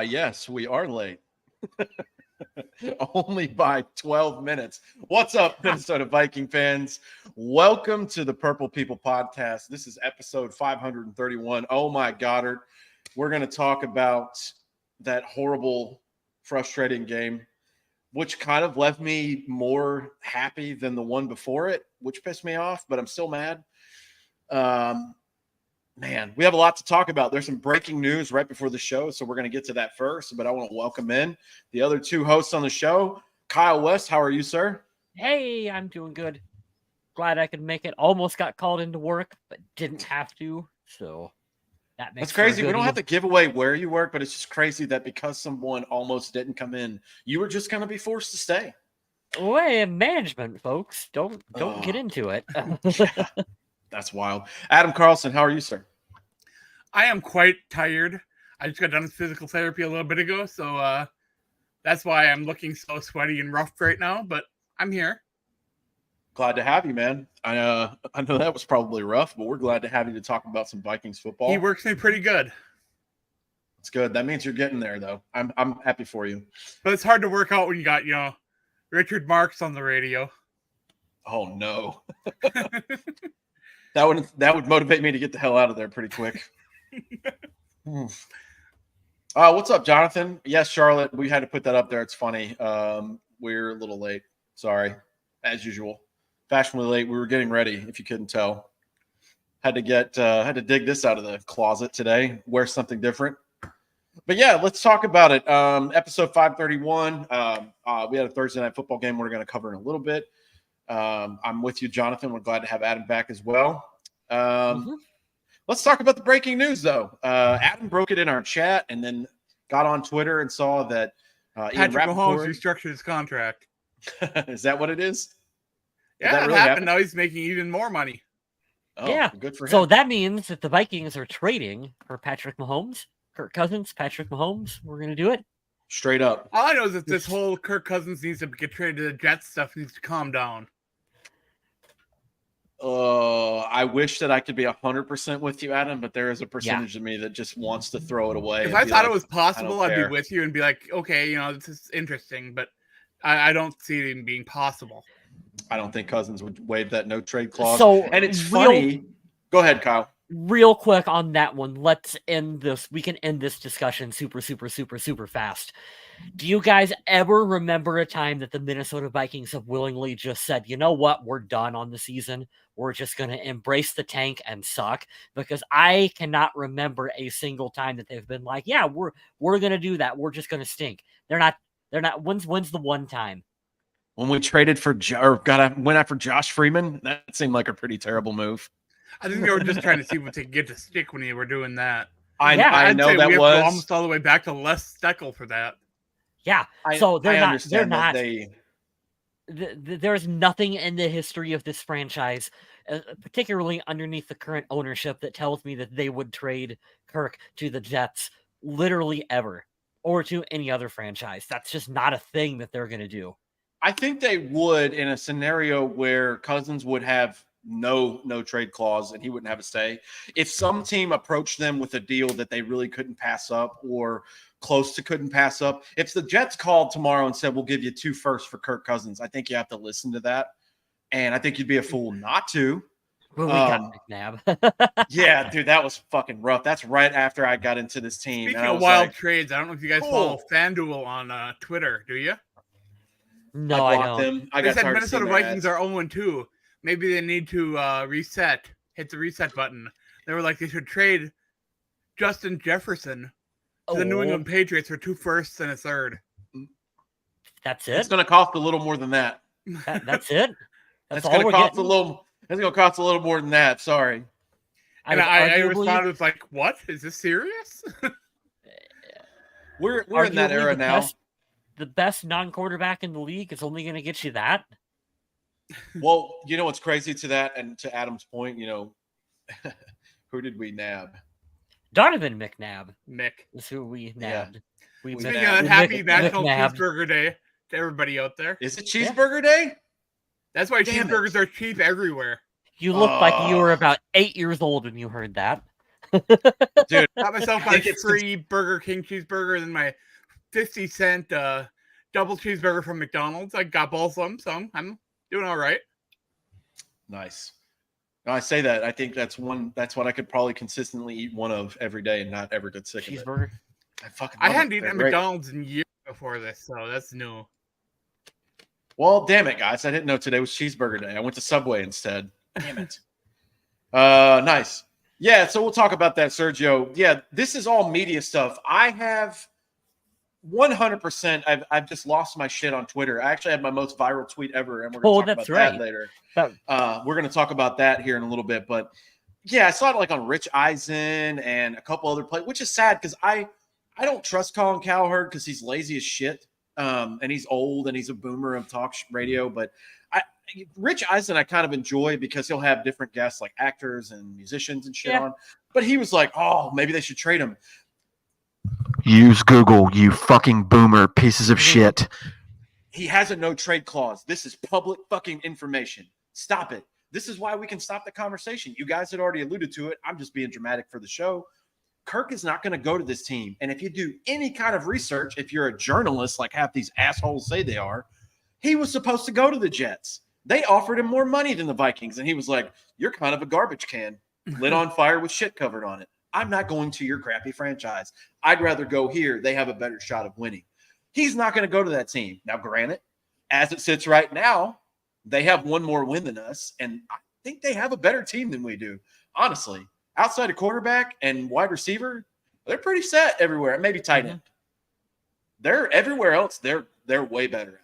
Why, yes, we are late. Only by 12 minutes. What's up, Minnesota Viking fans? Welcome to the Purple People Podcast. This is episode 531. Oh, my Goddard. We're going to talk about that horrible, frustrating game, which kind of left me more happy than the one before it, which pissed me off, but I'm still mad. Man, we have a lot to talk about. There's some breaking news right before the show, so we're going to get to that first. But I want to welcome in the other two hosts on the show. Kyle West, how are you, sir? Hey, I'm doing good. Glad I could make it. Almost got called into work, but didn't have to. So that makes That's crazy. We don't have to to give away where you work, but it's just crazy that because someone almost didn't come in, you were just going to be forced to stay. Way management, folks. Don't get into it. Yeah, that's wild. Adam Carlson, how are you, sir? I am quite tired. I just got done with physical therapy a little bit ago, so that's why I'm looking so sweaty and rough right now, but I'm here. Glad to have you, man. I know that was probably rough, but we're glad to have you to talk about some Vikings football. He works me pretty good. It's good. That means you're getting there, though. I'm happy for you. But it's hard to work out when you got, Richard Marks on the radio. Oh, no. That would motivate me to get the hell out of there pretty quick. What's up, Jonathan? Yes, Charlotte, we had to put that up there. It's funny. We're a little late. Sorry, as usual. Fashionably late. We were getting ready, if you couldn't tell. Had to dig this out of the closet today. Wear something different. But yeah, let's talk about it. Episode 531. We had a Thursday night football game we're going to cover in a little bit. I'm with you, Jonathan. We're glad to have Adam back as well. Let's talk about the breaking news, though. Adam broke it in our chat and then got on Twitter and saw that Patrick Mahomes restructured his contract. Is that what it is? Yeah, that really happened. Now he's making even more money. Oh, yeah, good for him. So that means that the Vikings are trading for Patrick Mahomes, Kirk Cousins, Patrick Mahomes. We're going to do it. Straight up. All I know is that this whole Kirk Cousins needs to get traded to the Jets stuff needs to calm down. I wish that I could be 100% with you, Adam, but there is a percentage of me that just wants to throw it away. If I thought it was possible, I'd be with you and be like, okay, this is interesting, but I don't see it even being possible. I don't think Cousins would waive that no trade clause. So, and it's funny. Go ahead, Kyle. Real quick on that one. Let's end this. We can end this discussion super fast. Do you guys ever remember a time that the Minnesota Vikings have willingly just said, you know what, we're done on the season. We're just going to embrace the tank and suck? Because I cannot remember a single time that they've been like, yeah, we're going to do that. We're just going to stink. They're not. When's the one time? When we traded went after Josh Freeman, that seemed like a pretty terrible move. I think they were just trying to see what they could get to stick when they were doing that. I know that was almost all the way back to Les Steckel for that. Yeah, so they're not. There's nothing in the history of this franchise, particularly underneath the current ownership, that tells me that they would trade Kirk to the Jets literally ever, or to any other franchise. That's just not a thing that they're going to do. I think they would in a scenario where Cousins would have no trade clause and he wouldn't have a stay. If some team approached them with a deal that they really couldn't pass up or close to couldn't pass up, if the Jets called tomorrow and said, we'll give you 2 firsts for Kirk Cousins, I think you have to listen to that. And I think you'd be a fool not to. Well, we got McNabb. Yeah, dude, that was fucking rough. That's right after I got into this team. Speaking of wild trades, I don't know if you guys follow FanDuel on Twitter, do you? No, I don't. They said Minnesota Vikings are 0-2. Maybe they need to hit the reset button. They were like, they should trade Justin Jefferson to the New England Patriots for 2 firsts and a third. That's it? It's going to cost a little more than that. That's it? That's going to cost a little. It's going to cost a little more than that. Sorry. And I responded with like, what? Is this serious? We're in that era now. The best non-quarterback in the league is only going to get you that. Well, you know what's crazy to that, and to Adam's point, who did we nab? Donovan McNabb. Mick is who we nabbed. Yeah. We happy National Cheeseburger Day to everybody out there. Is it Cheeseburger Day? That's why cheeseburgers are cheap everywhere. You look like you were about 8 years old when you heard that. Dude, Got myself my free Burger King cheeseburger and my 50-cent double cheeseburger from McDonald's. I got both of them, so I'm doing all right. Nice. No, I say that. I think that's what I could probably consistently eat one of every day and not ever get sick of it. Cheeseburger. I hadn't eaten at McDonald's in years before this, so that's new. Well, damn it, guys. I didn't know today was cheeseburger day. I went to Subway instead. Damn it. Nice. Yeah, so we'll talk about that, Sergio. Yeah, this is all media stuff. I have 100%. I've just lost my shit on Twitter. I actually had my most viral tweet ever, and we're going to talk about that later. We're going to talk about that here in a little bit. But yeah, I saw it like on Rich Eisen and a couple other players, which is sad because I don't trust Colin Cowherd because he's lazy as shit. And he's old and he's a boomer of talk radio. But Rich Eisen I kind of enjoy because he'll have different guests like actors and musicians and shit on. But he was like, oh, maybe they should trade him. Use Google, you fucking boomer pieces of shit. He has a no trade clause. This is public fucking information. Stop it. This is why we can stop the conversation. You guys had already alluded to it. I'm just being dramatic for the show. Kirk is not going to go to this team. And if you do any kind of research, if you're a journalist like half these assholes say they are, he was supposed to go to the Jets. They offered him more money than the Vikings. And he was like, you're kind of a garbage can lit on fire with shit covered on it. I'm not going to your crappy franchise. I'd rather go here. They have a better shot of winning. He's not going to go to that team. Now, granted, as it sits right now, they have one more win than us. And I think they have a better team than we do. Honestly, outside of quarterback and wide receiver, they're pretty set everywhere. Maybe tight end. They're everywhere else. They're way better at it.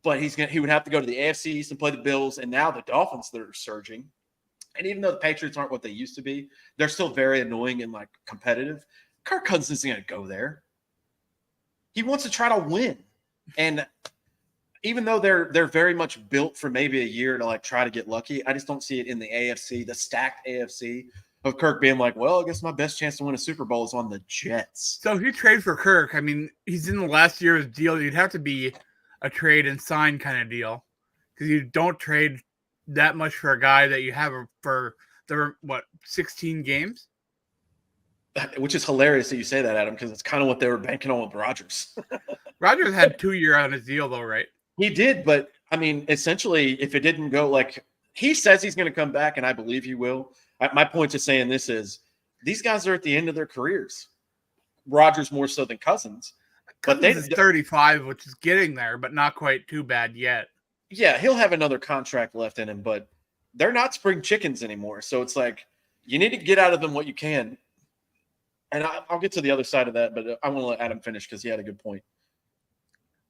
But he would have to go to the AFC East and play the Bills. And now the Dolphins, they're surging. And even though the Patriots aren't what they used to be, they're still very annoying and like competitive. Kirk Cousins isn't going to go there. He wants to try to win. And even though they're very much built for maybe a year to like try to get lucky, I just don't see it in the AFC, the stacked AFC, of Kirk being like, well, I guess my best chance to win a Super Bowl is on the Jets. So if you trade for Kirk, I mean, he's in the last year of his deal. You'd have to be a trade and sign kind of deal because you don't trade that much for a guy that you have for the 16 games, which is hilarious that you say that, Adam, because it's kind of what they were banking on with Rodgers. Rodgers had 2 years on his deal, though, right? He did, but I mean, essentially, if it didn't go like he says he's going to come back, and I believe he will. My point to saying this is these guys are at the end of their careers. Rodgers more so than Cousins, but is 35, which is getting there, but not quite too bad yet. Yeah, he'll have another contract left in him, but they're not spring chickens anymore. So it's like you need to get out of them what you can. And I'll get to the other side of that, but I want to let Adam finish because he had a good point.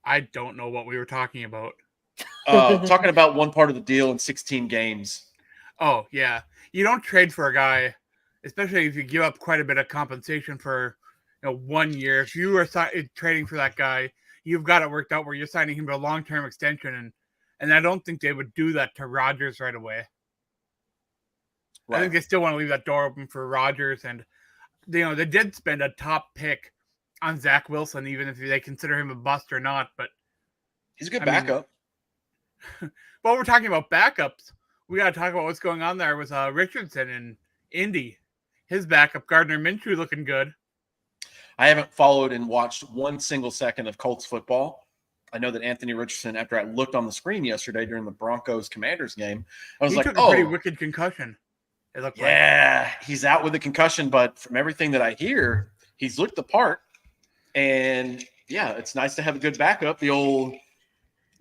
I don't know what we were talking about. Talking about one part of the deal in 16 games. Oh, yeah. You don't trade for a guy, especially if you give up quite a bit of compensation for 1 year. If you are trading for that guy, you've got it worked out where you're signing him to a long-term extension, and I don't think they would do that to Rodgers right away. Right. I think they still want to leave that door open for Rodgers, and they did spend a top pick on Zach Wilson, even if they consider him a bust or not. But he's a good backup. While we're talking about backups, we got to talk about what's going on there with Richardson and Indy. His backup, Gardner Minshew, looking good. I haven't followed and watched one single second of Colts football. I know that Anthony Richardson, after I looked on the screen yesterday during the Broncos-Commanders game, I was like, took a pretty wicked concussion. It looked he's out with a concussion, but from everything that I hear, he's looked the part. And, yeah, it's nice to have a good backup. The old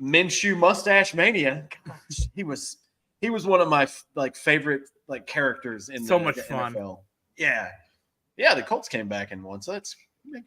Minshew mustache mania. Gosh, he was one of my favorite characters in so much the fun. NFL. Yeah. Yeah, the Colts came back and won, so that's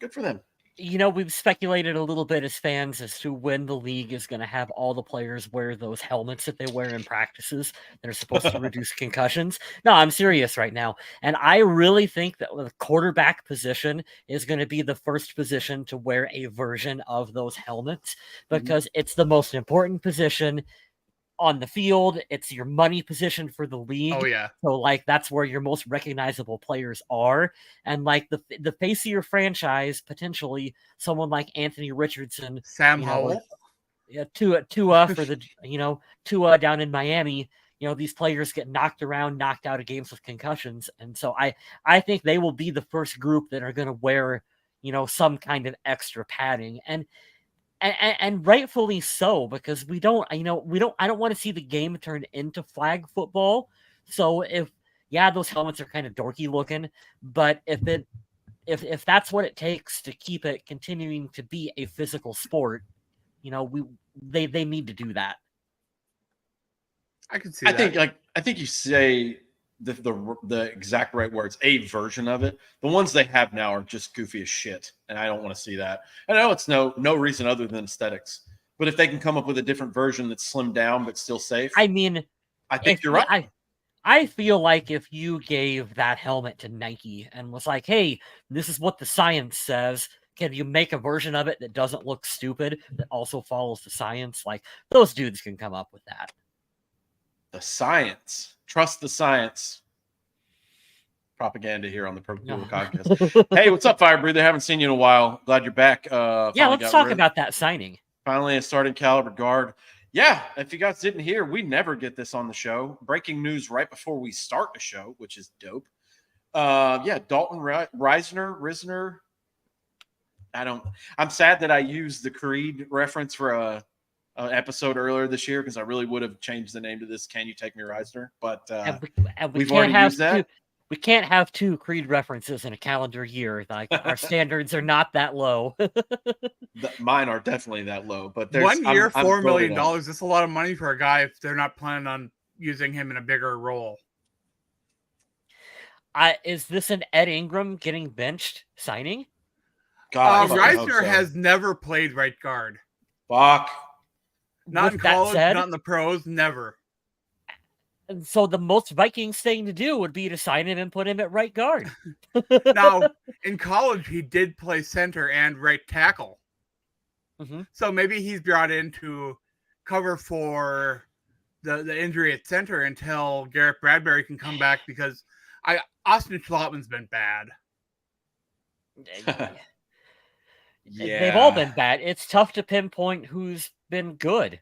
good for them. We've speculated a little bit as fans as to when the league is going to have all the players wear those helmets that they wear in practices that are supposed to reduce concussions. No, I'm serious right now. And I really think that the quarterback position is going to be the first position to wear a version of those helmets because it's the most important position on the field. It's your money position for the league. Oh yeah. So that's where your most recognizable players are. And the face of your franchise, potentially someone like Anthony Richardson, Sam Howell. Yeah, Tua for the Tua down in Miami these players get knocked around, knocked out of games with concussions. And so I think they will be the first group that are going to wear, some kind of extra padding. And rightfully so, because I don't want to see the game turn into flag football. So those helmets are kind of dorky looking, but if that's what it takes to keep it continuing to be a physical sport, they need to do that. I can see that. I think you say the exact right words, a version of it. The ones they have now are just goofy as shit, and I don't want to see that. I know it's no reason other than aesthetics, but if they can come up with a different version that's slimmed down but still safe, I mean, I think you're right. I feel like if you gave that helmet to Nike and was like, hey, this is what the science says, can you make a version of it that doesn't look stupid, that also follows the science? Like, those dudes can come up with that. The science. Trust the science. Propaganda here on the Pro Cool podcast. Hey, what's up, Fire Breather? Haven't seen you in a while. Glad you're back. Let's talk about that signing. Finally, a starting caliber guard. Yeah, if you guys didn't hear, we never get this on the show. Breaking news right before we start the show, which is dope. Dalton Risner. I'm sad that I used the Creed reference for an episode earlier this year because I really would have changed the name to this. Can you take me, Risner? But we've already used that. We can't have 2 Creed references in a calendar year. Like, our standards are not that low. Mine are definitely that low. But 1 year, $4 million. That's a lot of money for a guy if they're not planning on using him in a bigger role. Is this an Ed Ingram getting benched signing? God, Risner has never played right guard. Fuck. Not in college, not in the pros, never. And so the most Vikings thing to do would be to sign him and put him at right guard. Now, in college, he did play center and right tackle. Mm-hmm. So maybe he's brought in to cover for the injury at center until Garrett Bradbury can come back, because Austin Schlotman's been bad. Yeah. They've all been bad. It's tough to pinpoint who's been good.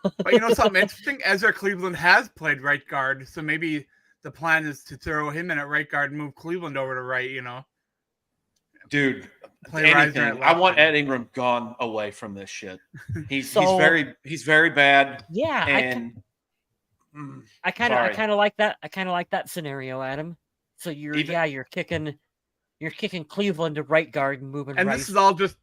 But you know something interesting? Ezra Cleveland has played right guard, so maybe the plan is to throw him in at right guard and move Cleveland over to right, Dude, anything. I want Ed Ingram gone away from this shit. He's very bad. Yeah, and I kind of like that. I kind of like that scenario, Adam. So you're kicking Cleveland to right guard and moving. And Rice. This is all just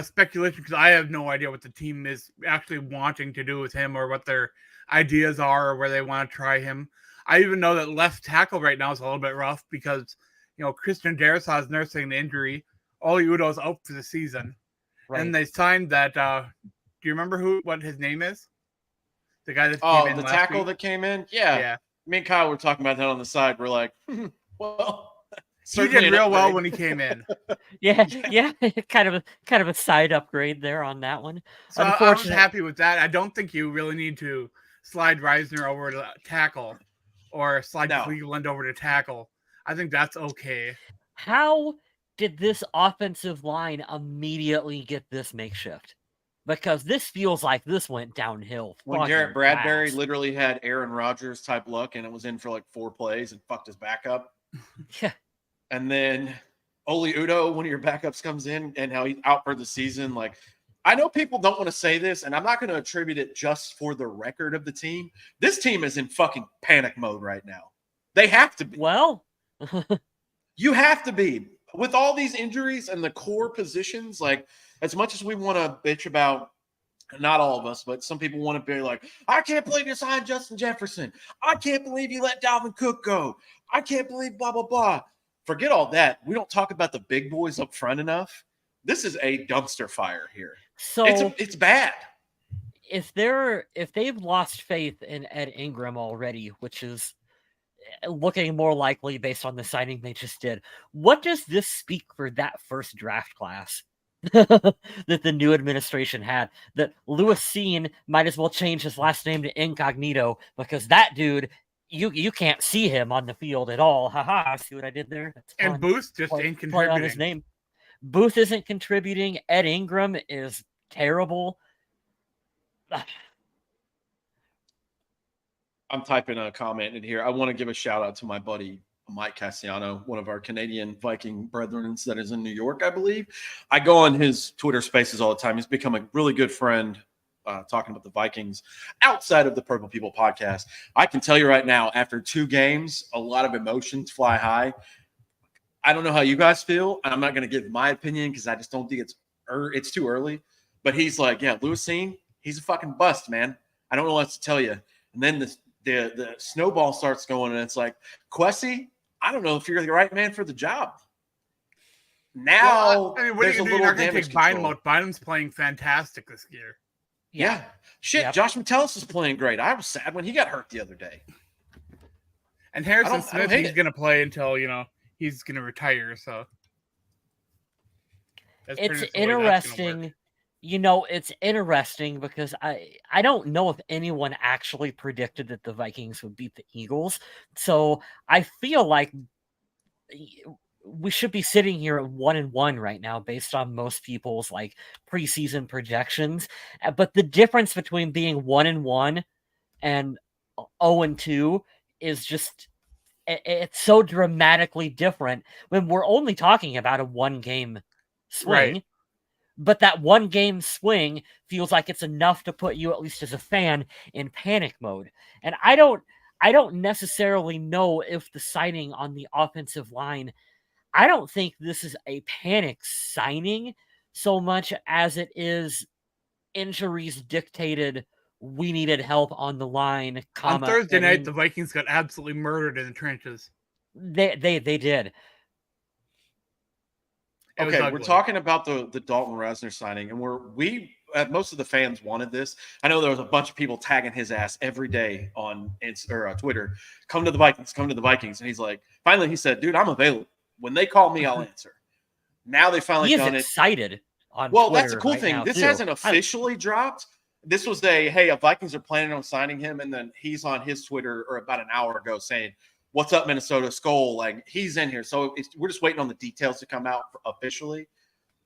speculation, because I have no idea what the team is actually wanting to do with him, or what their ideas are, or where they want to try him. I even know that left tackle right now is a little bit rough because Christian Darrisaw is nursing an injury. Oli Udoh's out for the season, right. And they signed that. Do you remember what his name is? The guy that came in the last tackle week? that came in. Yeah. Me and Kyle were talking about that on the side. We're like, well. He did real well when he came in. yeah, kind of a side upgrade there on that one. So I was happy with that. I don't think you really need to slide Risner over to tackle or slide Cleveland over to tackle. I think that's okay. How did this offensive line immediately get this makeshift? Because this feels like this went downhill. When Garrett Bradbury literally had Aaron Rodgers type luck, and it was in for like 4 plays and fucked his back up. Yeah. And then Oli Udoh, one of your backups, comes in and how he's out for the season. Like, I know people don't want to say this, and I'm not going to attribute it just for the record of the team. This team is in fucking panic mode right now. They have to be. Well, you have to be. With all these injuries and the core positions, like, as much as we want to bitch about, not all of us, but some people want to be like, I can't believe you signed Justin Jefferson. I can't believe you let Dalvin Cook go. I can't believe blah, blah, blah. Forget all that. We don't talk about the big boys up front enough. This is a dumpster fire here. So it's bad. If they've lost faith in Ed Ingram already, which is looking more likely based on the signing they just did, what does this speak for that first draft class that the new administration had? That Louis Sean might as well change his last name to Incognito, because that dude, you can't see him on the field at all. Haha, see what I did there? And Booth just ain't contributing. Play on his name. Booth isn't contributing. Ed Ingram is terrible. I'm typing a comment in here. I want to give a shout out to my buddy Mike Cassiano, one of our Canadian Viking brethren that is in New York, I believe. I go on his Twitter spaces all the time. He's become a really good friend talking about the Vikings outside of the Purple People podcast. I can tell you right now, after 2 games, a lot of emotions fly high. I don't know how you guys feel. I'm not going to give my opinion because I just don't think it's too early. But he's like, yeah, Lewisine, he's a fucking bust, man. I don't know what else to tell you. And then the snowball starts going, and it's like, Kwesi, I don't know if you're the right man for the job. Now, I mean, what are you going to do? You're not going to take Bynum out. Bynum's playing fantastic this year. Yeah. Shit, yep. Josh Metellus is playing great. I was sad when he got hurt the other day. And Harrison Smith, he's going to play until, he's going to retire. So it's interesting. It's interesting because I don't know if anyone actually predicted that the Vikings would beat the Eagles. So I feel like we should be sitting here at 1-1 right now based on most people's preseason projections. But the difference between being 1-1 and 0-2 is just, it's so dramatically different when we're only talking about a 1-game swing. Right. But that 1-game swing feels like it's enough to put you, at least as a fan, in panic mode. And I don't necessarily know if the signing on the offensive line, I don't think this is a panic signing so much as it is injuries dictated. We needed help on the line. On Thursday night, the Vikings got absolutely murdered in the trenches. They did. Okay, we're talking about the Dalton Reisner signing, and most of the fans wanted this. I know there was a bunch of people tagging his ass every day on Twitter. Come to the Vikings, come to the Vikings, and he's like, finally he said, "Dude, I'm available. When they call me, I'll answer." Now they finally done it. Excited on well, Twitter that's the cool right thing. This too. hasn't officially dropped. This was a Vikings are planning on signing him, and then he's on his Twitter or about an hour ago saying, "What's up, Minnesota Skull?" Like, he's in here. So we're just waiting on the details to come out officially.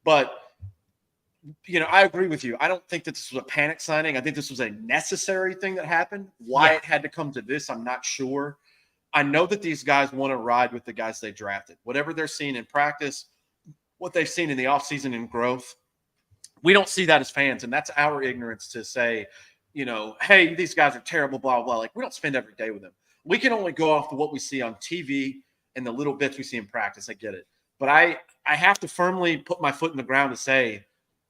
But, I agree with you. I don't think that this was a panic signing. I think this was a necessary thing that happened. Why it had to come to this, I'm not sure. I know that these guys want to ride with the guys they drafted. Whatever they're seeing in practice, what they've seen in the offseason and growth, we don't see that as fans. And that's our ignorance to say, hey, these guys are terrible, blah, blah. Like, we don't spend every day with them. We can only go off of what we see on TV and the little bits we see in practice. I get it. But I have to firmly put my foot in the ground to say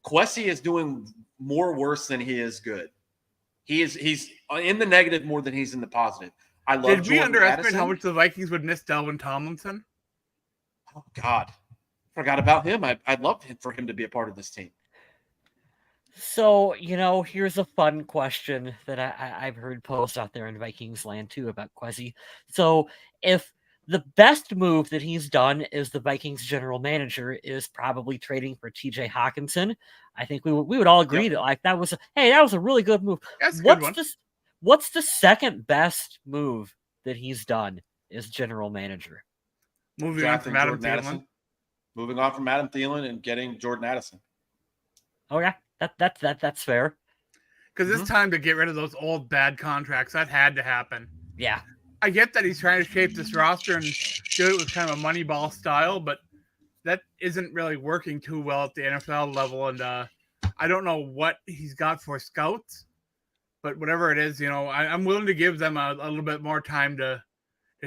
Kwesi is doing more worse than he is good. He's in the negative more than he's in the positive. I love Did we underestimate how much the Vikings would miss Dalvin Tomlinson? Oh, God. Forgot about him. I'd love for him to be a part of this team. So, here's a fun question that I've heard posed out there in Vikings land too about Kwesi. So if the best move that he's done is the Vikings general manager is probably trading for TJ Hawkinson, I think we would all agree that that was a really good move. That's a good one. What's the second best move that he's done as general manager? Moving on from Adam Thielen. Moving on from Adam Thielen and getting Jordan Addison. Okay, that's fair. Because it's time to get rid of those old bad contracts. That had to happen. Yeah. I get that he's trying to shape this roster and do it with kind of a Moneyball style, but that isn't really working too well at the NFL level. And I don't know what he's got for scouts, but whatever it is, I'm willing to give them a little bit more time to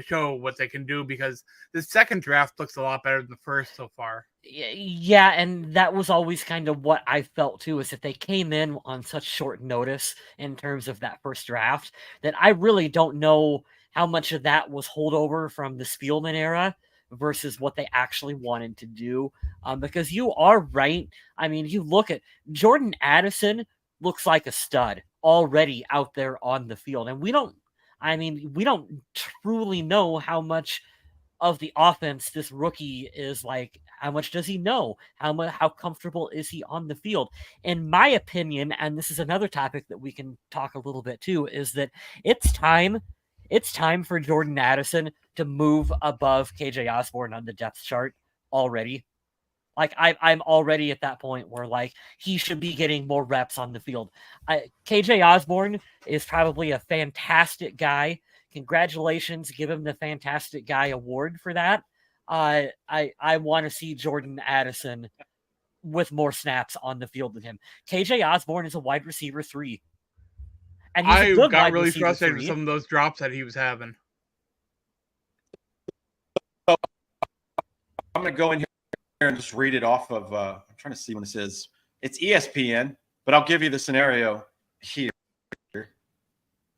show what they can do, because the second draft looks a lot better than the first so far. Yeah, and that was always kind of what I felt too, is that they came in on such short notice in terms of that first draft that I really don't know how much of that was holdover from the Spielman era versus what they actually wanted to do. Because you are right. I mean, you look at Jordan Addison looks like a stud already out there on the field. And we don't truly know how much of the offense this rookie is like. How much does he know? How comfortable is he on the field? In my opinion, and this is another topic that we can talk a little bit too, is that it's time for Jordan Addison to move above KJ Osborne on the depth chart already. Like I'm already at that point where like he should be getting more reps on the field. KJ Osborne is probably a fantastic guy. Congratulations, give him the Fantastic Guy award for that. I want to see Jordan Addison with more snaps on the field than him. KJ Osborne is a wide receiver 3. And he's a I good got wide really receiver frustrated 3. with some of those drops that he was having. I'm going to go in here and just read it off of, I'm trying to see when this is. It's ESPN, but I'll give you the scenario here.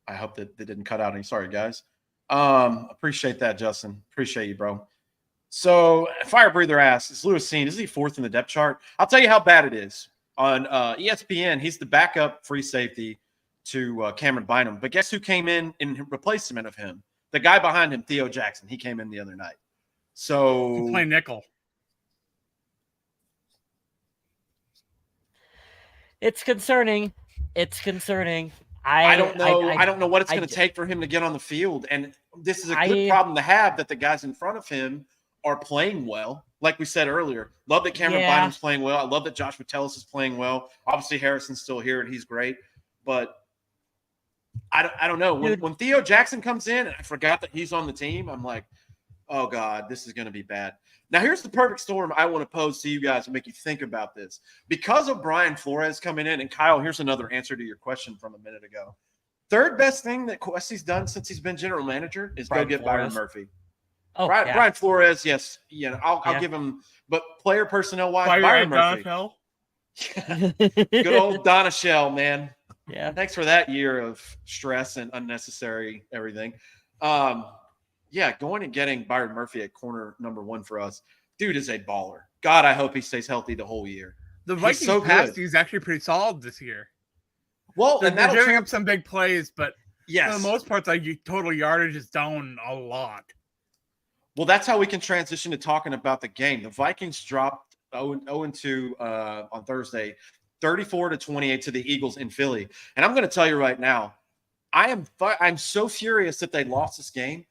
I hope that didn't cut out any. Sorry, guys. Appreciate that, Justin. Appreciate you, bro. So, Fire Breather asks, is Lewis seen? Is he 4th in the depth chart? I'll tell you how bad it is. On ESPN, he's the backup free safety to Cameron Bynum. But guess who came in replacement of him? The guy behind him, Theo Jackson. He came in the other night. So Play nickel. It's concerning. It's concerning. I don't know. I don't know what it's going to take for him to get on the field. And this is a good problem to have, that the guys in front of him are playing well. Like we said earlier, love that Cameron Bynum's playing well. I love that Josh Metellus is playing well. Obviously, Harrison's still here and he's great. But I don't know. When Theo Jackson comes in, and I forgot that he's on the team, I'm like, oh, God, this is going to be bad. Now, here's the perfect storm I want to pose to you guys to make you think about this. Because of Brian Flores coming in, and Kyle, here's another answer to your question from a minute ago. Third best thing that Quessie's done since he's been general manager is go get Byron Murphy. Oh, Brian Flores, yes. I'll give him, but player personnel-wise, Byron Murphy. Good old Donna Shell, man. Yeah. Thanks for that year of stress and unnecessary everything. Going and getting Byron Murphy at corner number 1 for us. Dude is a baller. God, I hope he stays healthy the whole year. The Vikings pass is actually pretty solid this year. Well, they're giving up some big plays, but for the most part, like total yardage is down a lot. Well, that's how we can transition to talking about the game. The Vikings dropped 0-2 on Thursday, 34-28 to the Eagles in Philly. And I'm going to tell you right now, I'm so furious that they lost this game.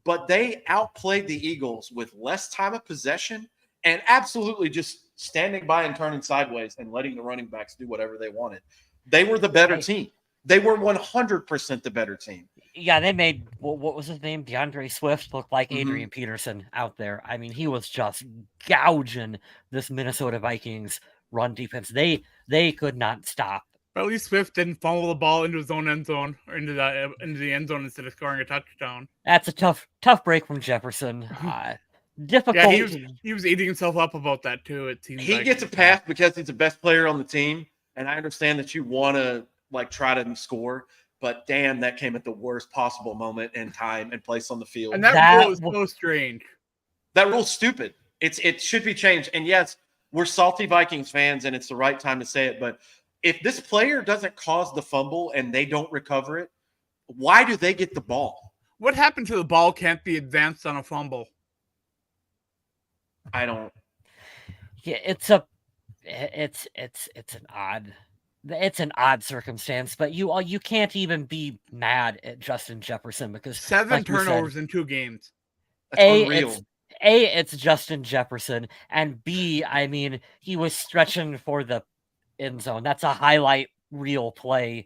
But they outplayed the Eagles with less time of possession and absolutely just standing by and turning sideways and letting the running backs do whatever they wanted. They were the better team. They were 100% the better team. Yeah, they made, what was his name? DeAndre Swift look like Adrian Peterson out there. I mean, he was just gouging this Minnesota Vikings run defense. They could not stop. But at least Swift didn't fumble the ball into his own end zone or into the end zone instead of scoring a touchdown. That's a tough break from Jefferson. Difficult. Yeah, he was eating himself up about that too. It seems he gets a pass because he's the best player on the team, and I understand that you want to try to score, but damn, that came at the worst possible moment and time and place on the field. And that rule is so strange. That rule's stupid. It should be changed. And yes, we're salty Vikings fans, and it's the right time to say it, but if this player doesn't cause the fumble and they don't recover it, why do they get the ball? What happened to the ball can't be advanced on a fumble? I don't. Yeah, it's an odd circumstance, but you can't even be mad at Justin Jefferson because 7 turnovers in 2 games. That's unreal. It's Justin Jefferson, and B, I mean, he was stretching for the end zone. That's a highlight reel play.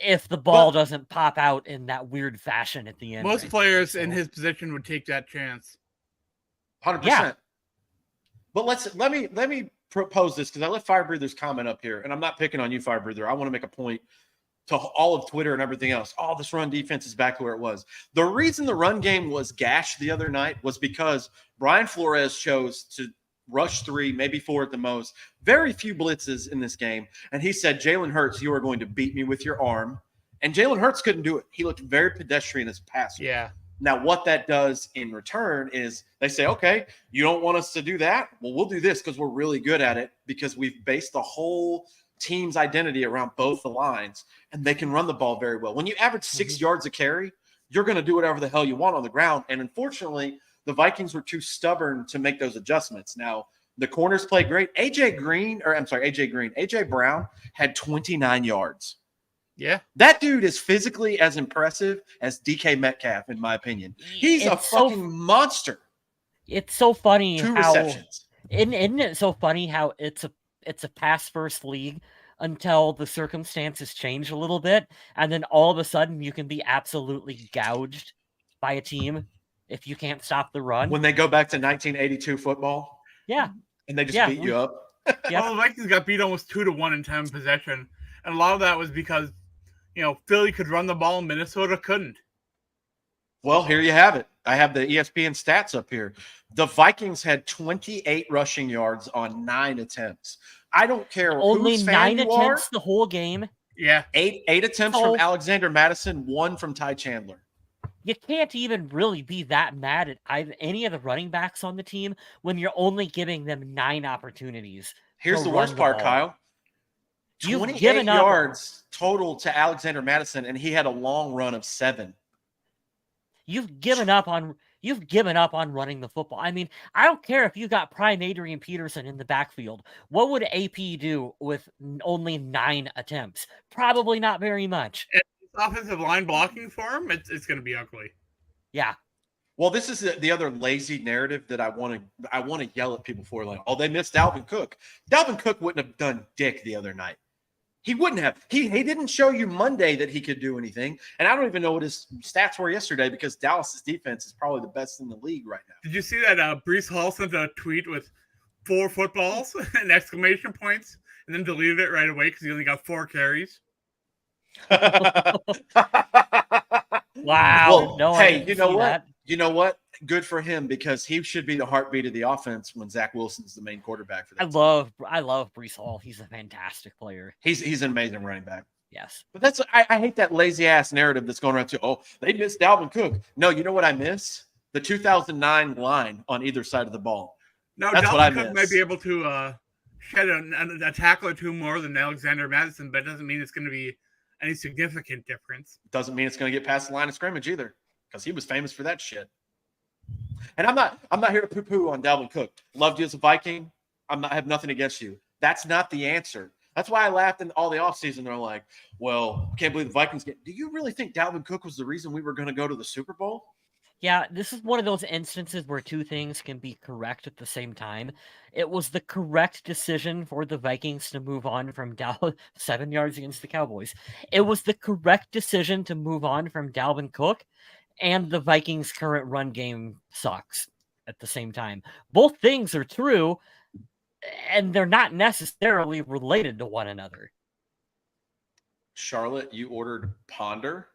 If the ball doesn't pop out in that weird fashion at the end, most players in his position would take that chance. 100%. Yeah. But let me propose this because I let Fire Breather's comment up here, and I'm not picking on you, Fire Breather. I want to make a point to all of Twitter and everything else. Oh, this run defense is back to where it was. The reason the run game was gashed the other night was because Brian Flores chose to rush 3, maybe 4 at the most. Very few blitzes in this game. And he said, Jalen Hurts, you are going to beat me with your arm. And Jalen Hurts couldn't do it. He looked very pedestrian as a passer. Yeah. Now, what that does in return is they say, okay, you don't want us to do that? Well, we'll do this because we're really good at it because we've based the whole team's identity around both the lines, and they can run the ball very well. When you average 6 yards a carry, you're going to do whatever the hell you want on the ground. And unfortunately, the Vikings were too stubborn to make those adjustments. Now, the corners played great. AJ Brown had 29 yards. Yeah. That dude is physically as impressive as DK Metcalf, in my opinion. He's a fucking monster. It's so funny 2 how receptions. Isn't it so funny how it's a pass first league until the circumstances change a little bit, and then all of a sudden you can be absolutely gouged by a team if you can't stop the run. When they go back to 1982 football, Yeah, and they just Yeah, beat you up. Yep. Well, the Vikings got beat almost 2-1 in time possession, and a lot of that was because Philly could run the ball, and Minnesota couldn't. Well, here you have it. I have the ESPN stats up here. The Vikings had 28 rushing yards on 9 attempts. I don't care only whose 9 fan you attempts are. the whole game. Yeah, 8 attempts So- from Alexander Madison, 1 from Ty Chandler. You can't even really be that mad at any of the running backs on the team when you're only giving them 9 opportunities. Here's to the run worst the part, ball. Kyle. You've 28 given up- yards total to Alexander Madison, and he had a long run of 7. You've given up on running the football. I mean, I don't care if you got prime Adrian Peterson in the backfield. What would AP do with only 9 attempts? Probably not very much. and this offensive line blocking for him, it's going to be ugly. Yeah. Well, this is the other lazy narrative that I want to yell at people for. Like, oh, they missed Dalvin Cook. Dalvin Cook wouldn't have done dick the other night. He wouldn't have. He didn't show you Monday that he could do anything. And I don't even know what his stats were yesterday because Dallas's defense is probably the best in the league right now. Did you see that Brees Hall sent a tweet with 4 footballs and exclamation points, and then deleted it right away because he only got 4 carries? Wow. Well, No, I hey, didn't you know see what? that. You know what? Good for him because he should be the heartbeat of the offense when Zach Wilson's the main quarterback for that. I love Brees Hall. He's a fantastic player. He's an amazing running back. Yes. But I hate that lazy ass narrative that's going around too. Oh, they missed Dalvin Cook. No, you know what I miss? The 2009 line on either side of the ball. Now, That's what I Dalvin Cook miss. might be able to shed a tackle or 2 more than Alexander Madison, but it doesn't mean it's going to be any significant difference. Doesn't mean it's going to get past the line of scrimmage either, because he was famous for that shit. And I'm not here to poo-poo on Dalvin Cook. Loved you as a Viking. I have nothing against you. That's not the answer. That's why I laughed in all the offseason. They're like, well, I can't believe the Vikings get. Do you really think Dalvin Cook was the reason we were going to go to the Super Bowl? Yeah, this is one of those instances where 2 things can be correct at the same time. It was the correct decision for the Vikings to move on from 7 yards against the Cowboys. It was the correct decision to move on from Dalvin Cook, and the Vikings' current run game sucks at the same time. Both things are true, and they're not necessarily related to one another. Charlotte, you ordered Ponder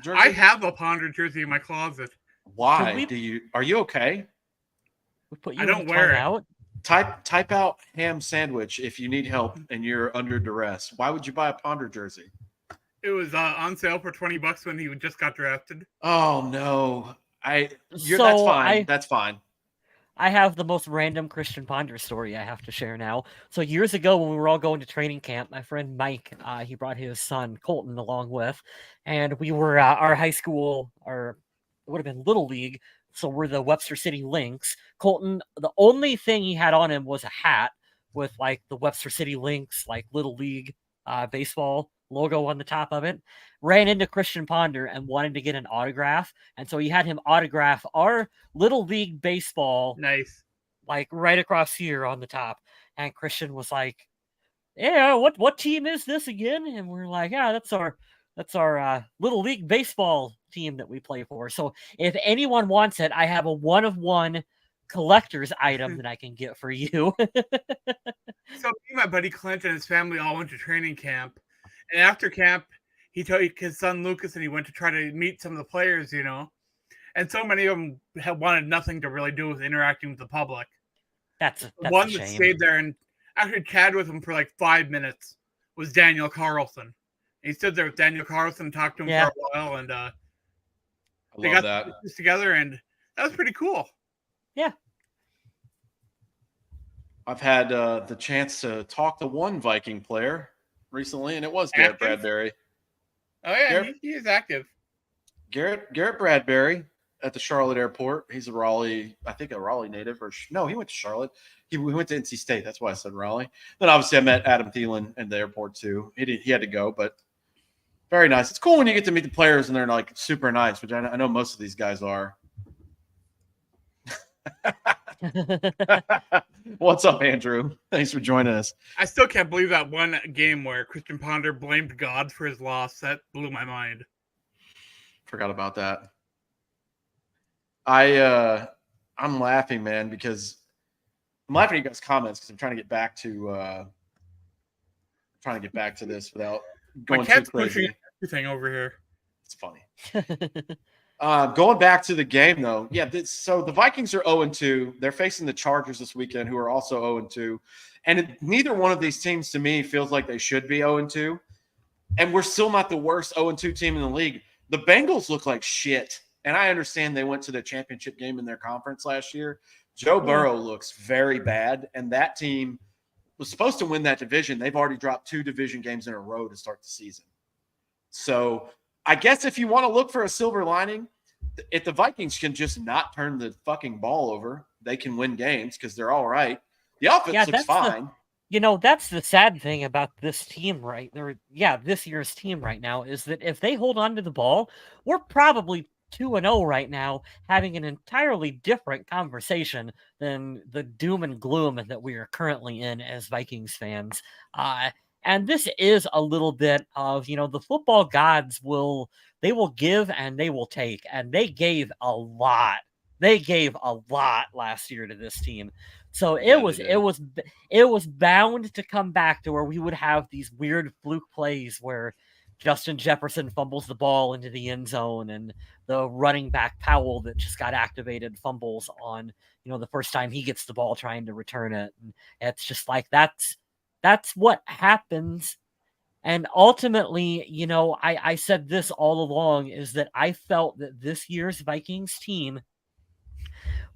jersey? I have a Ponder jersey in my closet. Why are you okay? We put you I don't in wear it. timeout. Type out ham sandwich if you need help and you're under duress. Why would you buy a Ponder jersey? It was on sale for $20 when he just got drafted. Oh no. That's So fine. That's fine. I have the most random Christian Ponder story I have to share now. So years ago when we were all going to training camp, my friend Mike, he brought his son Colton along with, and we were our high school, or it would have been Little League, so we're the Webster City Lynx. Colton, the only thing he had on him was a hat with like the Webster City Lynx, like Little League baseball logo on the top of it. Ran into Christian Ponder and wanted to get an autograph, and so he had him autograph our Little League baseball, Nice. like right across here on the top. And Christian was like, "Yeah, what team is this again?" And we're like, "Yeah, that's our Little League baseball team that we play for." So if anyone wants it, I have a 1-of-1 collector's item that I can get for you. So me and my buddy Clint and his family all went to training camp. And after camp, he took his son Lucas and he went to try to meet some of the players, And so many of them wanted nothing to really do with interacting with the public. That's One a that shame. stayed there and actually chatted with him for like 5 minutes was Daniel Carlson. He stood there with Daniel Carlson and talked to him for a while, and I they love got that. the pieces together, and that was pretty cool. Yeah. I've had the chance to talk to one Viking player recently, and it was Garrett Active? Bradbury. Oh yeah, Garrett- he is active. Garrett Bradbury at the Charlotte airport. He's a Raleigh native, no, he went to Charlotte. We went to NC State. That's why I said Raleigh. Then obviously I met Adam Thielen at the airport too. He had to go, but very nice. It's cool when you get to meet the players and they're like super nice, which I know most of these guys are. What's up, Andrew? Thanks for joining us. I still can't believe that one game where Christian Ponder blamed God for his loss. That blew my mind. Forgot about that. I'm laughing, man, because I'm laughing at you guys' comments because I'm trying to get back to this without going My too cat's pushing crazy. everything over here. It's funny. Going back to the game, though, so the Vikings are 0-2. They're facing the Chargers this weekend, who are also 0-2. And neither one of these teams, to me, feels like they should be 0-2. And we're still not the worst 0-2 team in the league. The Bengals look like shit. And I understand they went to the championship game in their conference last year. Joe Burrow looks very bad. And that team was supposed to win that division. They've already dropped 2 division games in a row to start the season. So I guess if you want to look for a silver lining, if the Vikings can just not turn the fucking ball over, they can win games because they're all right. The offense looks fine. That's the sad thing about this team this year's team right now is that if they hold on to the ball, we're probably 2-0 right now, having an entirely different conversation than the doom and gloom that we are currently in as Vikings fans. And this is a little bit of, the football gods will give and they will take, and they gave a lot. They gave a lot last year to this team. So it was bound to come back to where we would have these weird fluke plays where Justin Jefferson fumbles the ball into the end zone and the running back Powell that just got activated fumbles on, the first time he gets the ball trying to return it. And it's just like, that's what happens. And ultimately, I said this all along, is that I felt that this year's Vikings team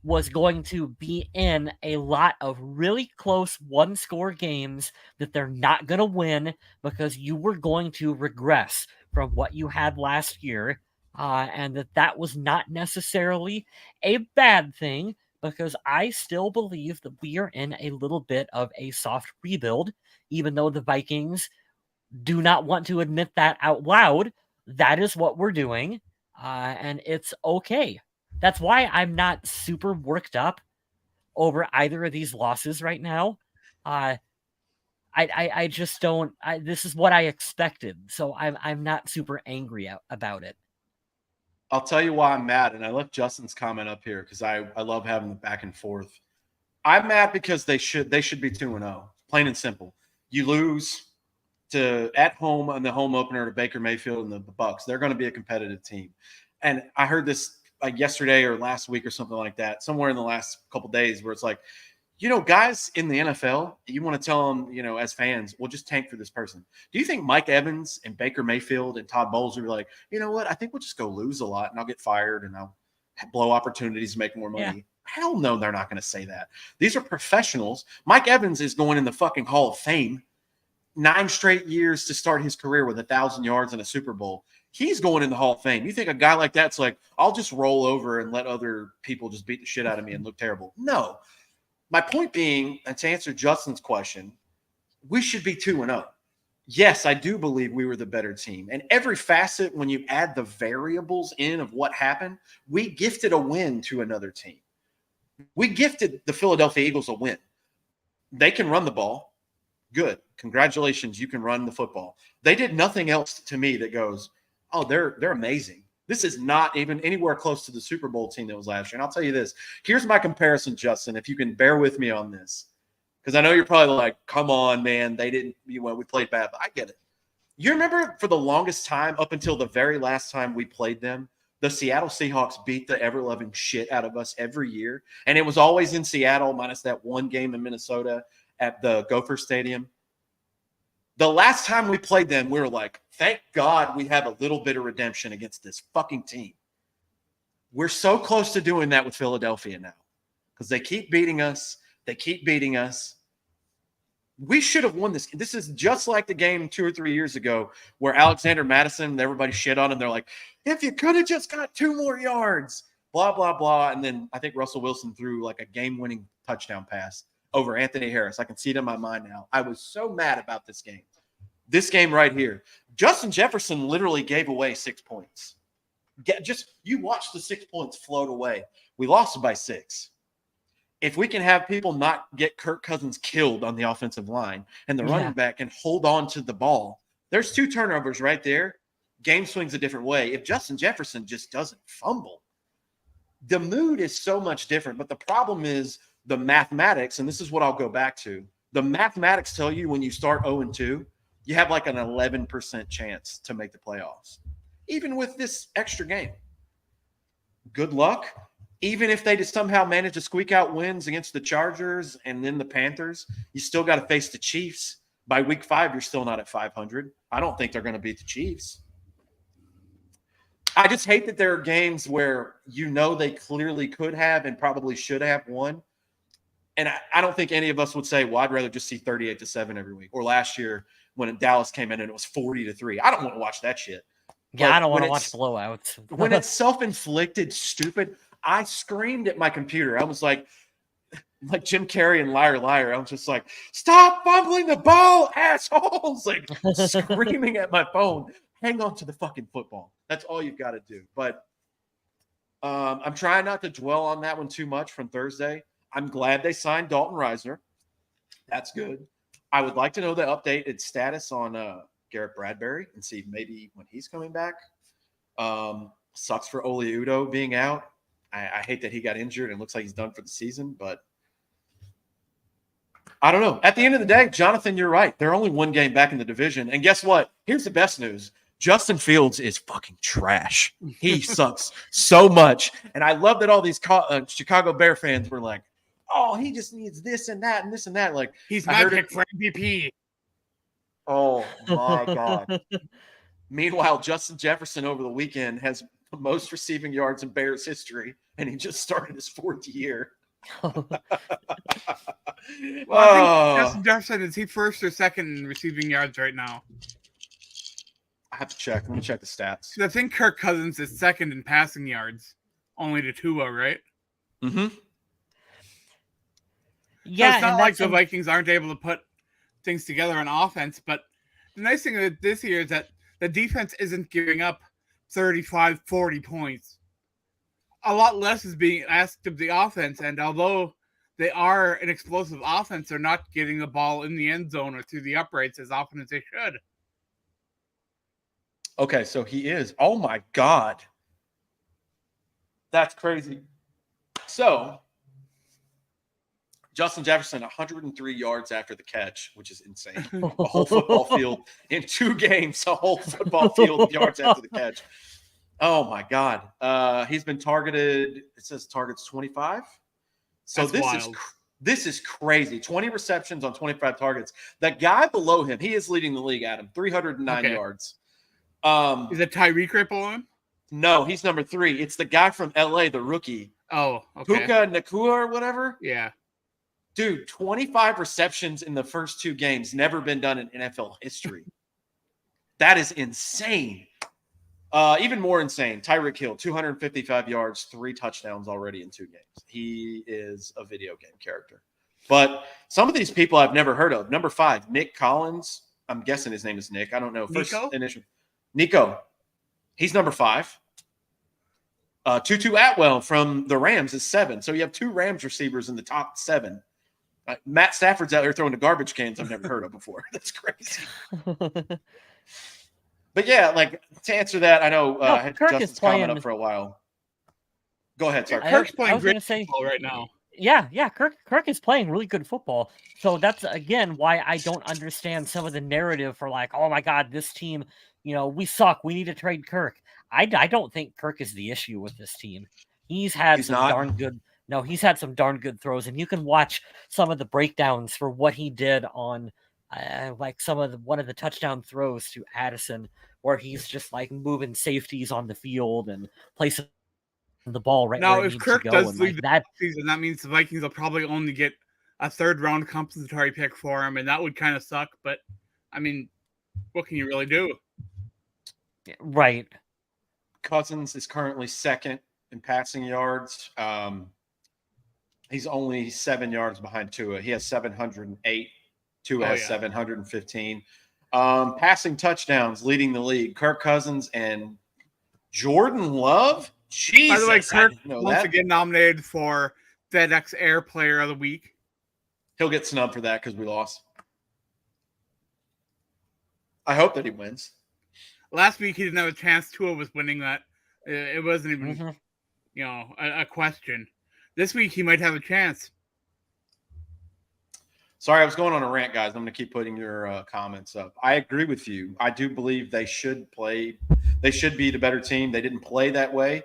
was going to be in a lot of really close one-score games that they're not going to win because you were going to regress from what you had last year, and that was not necessarily a bad thing because I still believe that we are in a little bit of a soft rebuild, even though the Vikings do not want to admit that out loud. That is what we're doing, and it's okay. That's why I'm not super worked up over either of these losses right now. I just don't. This is what I expected, so I'm not super angry about it. I'll tell you why I'm mad, and I left Justin's comment up here because I love having the back and forth. I'm mad because they should be 2-0, plain and simple. You lose at home on the home opener to Baker Mayfield and the Bucs. They're going to be a competitive team, and I heard this like yesterday or last week or something like that, somewhere in the last couple of days, where it's like, guys in the NFL, you want to tell them, as fans, we'll just tank for this person. Do you think Mike Evans and Baker Mayfield and Todd Bowles are like, you know what? I think we'll just go lose a lot and I'll get fired and I'll blow opportunities to make more money. Yeah. Hell no, they're not going to say that. These are professionals. Mike Evans is going in the fucking Hall of Fame. 9 straight years to start his career with 1,000 yards and a Super Bowl. He's going in the Hall of Fame. You think a guy like that's like, I'll just roll over and let other people just beat the shit out of me and look terrible? No. My point being, and to answer Justin's question, we should be 2-0. Yes, I do believe we were the better team. And every facet, when you add the variables in of what happened, we gifted a win to another team. We gifted the Philadelphia Eagles a win. They can run the ball. Good. Congratulations. You can run the football. They did nothing else to me that goes, oh, they're amazing. This is not even anywhere close to the Super Bowl team that was last year. And I'll tell you this. Here's my comparison, Justin, if you can bear with me on this. Because I know you're probably like, come on, man. They didn't, we played bad. But I get it. You remember for the longest time, up until the very last time we played them, the Seattle Seahawks beat the ever-loving shit out of us every year. And it was always in Seattle, minus that one game in Minnesota at the Gopher Stadium. The last time we played them, we were like, thank God we have a little bit of redemption against this fucking team. We're so close to doing that with Philadelphia now because they keep beating us. They keep beating us. We should have won this. This is just like the game 2 or 3 years ago where Alexander Madison, everybody shit on him. They're like, if you could have just got 2 more yards, blah, blah, blah. And then I think Russell Wilson threw like a game-winning touchdown pass over Anthony Harris. I can see it in my mind now. I was so mad about this game. This game right here. Justin Jefferson literally gave away 6 points. You watch the 6 points float away. We lost by 6. if we can have people not get Kirk Cousins killed on the offensive line and the running back can hold on to the ball, there's 2 turnovers right there. Game swings a different way. If Justin Jefferson just doesn't fumble, the mood is so much different. But the problem is the mathematics, and this is what I'll go back to. The mathematics tell you when you start 0-2, you have like an 11% chance to make the playoffs, even with this extra game. Good luck. Even if they just somehow manage to squeak out wins against the Chargers and then the Panthers, you still got to face the Chiefs. By week 5, you're still not at 500. I don't think they're going to beat the Chiefs. I just hate that there are games where they clearly could have and probably should have won. And I don't think any of us would say, well, I'd rather just see 38-7 every week. Or last year when Dallas came in and it was 40-3. I don't want to watch that shit. Yeah, But I don't want to watch blowouts. When it's self-inflicted, stupid, I screamed at my computer. I was like Jim Carrey and Liar Liar. I was just like, stop fumbling the ball, assholes! Like screaming at my phone. Hang on to the fucking football. That's all you've got to do. But I'm trying not to dwell on that one too much from Thursday. I'm glad they signed Dalton Reisner. That's good. I would like to know the updated status on Garrett Bradbury and see maybe when he's coming back. Sucks for Oli Udoh being out. I hate that he got injured and looks like he's done for the season, but I don't know. At the end of the day, Jonathan, you're right. They're only 1 game back in the division. And guess what? Here's the best news. Justin Fields is fucking trash. He sucks so much. And I love that all these Chicago Bear fans were like, oh, he just needs this and that and this and that. Like, he's my pick for MVP. Oh, my God. Meanwhile, Justin Jefferson over the weekend has the most receiving yards in Bears history, and he just started his 4th year. Well, I think Justin Jefferson, is he 1st or 2nd in receiving yards right now? I have to check. Let me check the stats. I think Kirk Cousins is 2nd in passing yards, only to Tua, right? Mm-hmm. Yeah, so it's not like the Vikings aren't able to put things together on offense, but the nice thing this year is that the defense isn't giving up 35, 40 points. A lot less is being asked of the offense, and although they are an explosive offense, they're not getting the ball in the end zone or through the uprights as often as they should. Okay, so he is. Oh, my God. That's crazy. So, Justin Jefferson, 103 yards after the catch, which is insane. A whole football field in 2 games, a whole football field of yards after the catch. Oh, my God. He's been targeted, it says targets 25. So That's this is crazy. 20 receptions on 25 targets. The guy below him, he is leading the league, Adam, 309 yards. Is it Tyreek right below him? No, he's number 3. It's the guy from LA, the rookie. Oh, okay. Puka Nacua or whatever. Yeah. Dude, 25 receptions in the first 2 games, never been done in NFL history. That is insane. Even more insane, Tyreek Hill, 255 yards, 3 touchdowns already in 2 games. He is a video game character. But some of these people I've never heard of. Number 5, Nick Collins. I'm guessing his name is Nick. I don't know. Nico. He's number 5. Tutu Atwell from the Rams is 7. So you have 2 Rams receivers in the top 7. Matt Stafford's out there throwing the garbage cans I've never heard of before. That's crazy. But yeah, like to answer that, I know I had Kirk Justin's is playing comment up for a while. Go ahead, sorry. Kirk's playing I was great gonna say, football right now. Yeah, Kirk is playing really good football. So that's again why I don't understand some of the narrative for like, oh my God, this team, we suck. We need to trade Kirk. I don't think Kirk is the issue with this team. He's had darn good. No, he's had some darn good throws, and you can watch some of the breakdowns for what he did on, like one of the touchdown throws to Addison, where he's just like moving safeties on the field and placing the ball right now. where it If needs Kirk to go. does leave the season, that means the Vikings will probably only get a 3rd round compensatory pick for him, and that would kind of suck. But I mean, what can you really do? Right. Cousins is currently 2nd in passing yards. He's only 7 yards behind Tua. He has 708. Tua has 715. Passing touchdowns, leading the league. Kirk Cousins and Jordan Love. Jesus, by the way, Kirk once again nominated for FedEx Air Player of the Week. He'll get snubbed for that because we lost. I hope that he wins. Last week he didn't have a chance. Tua was winning that. It wasn't even, a question. This week he might have a chance. Sorry, I was going on a rant, guys. I'm going to keep putting your comments up. I agree with you. I do believe they should play. They should be the better team. They didn't play that way.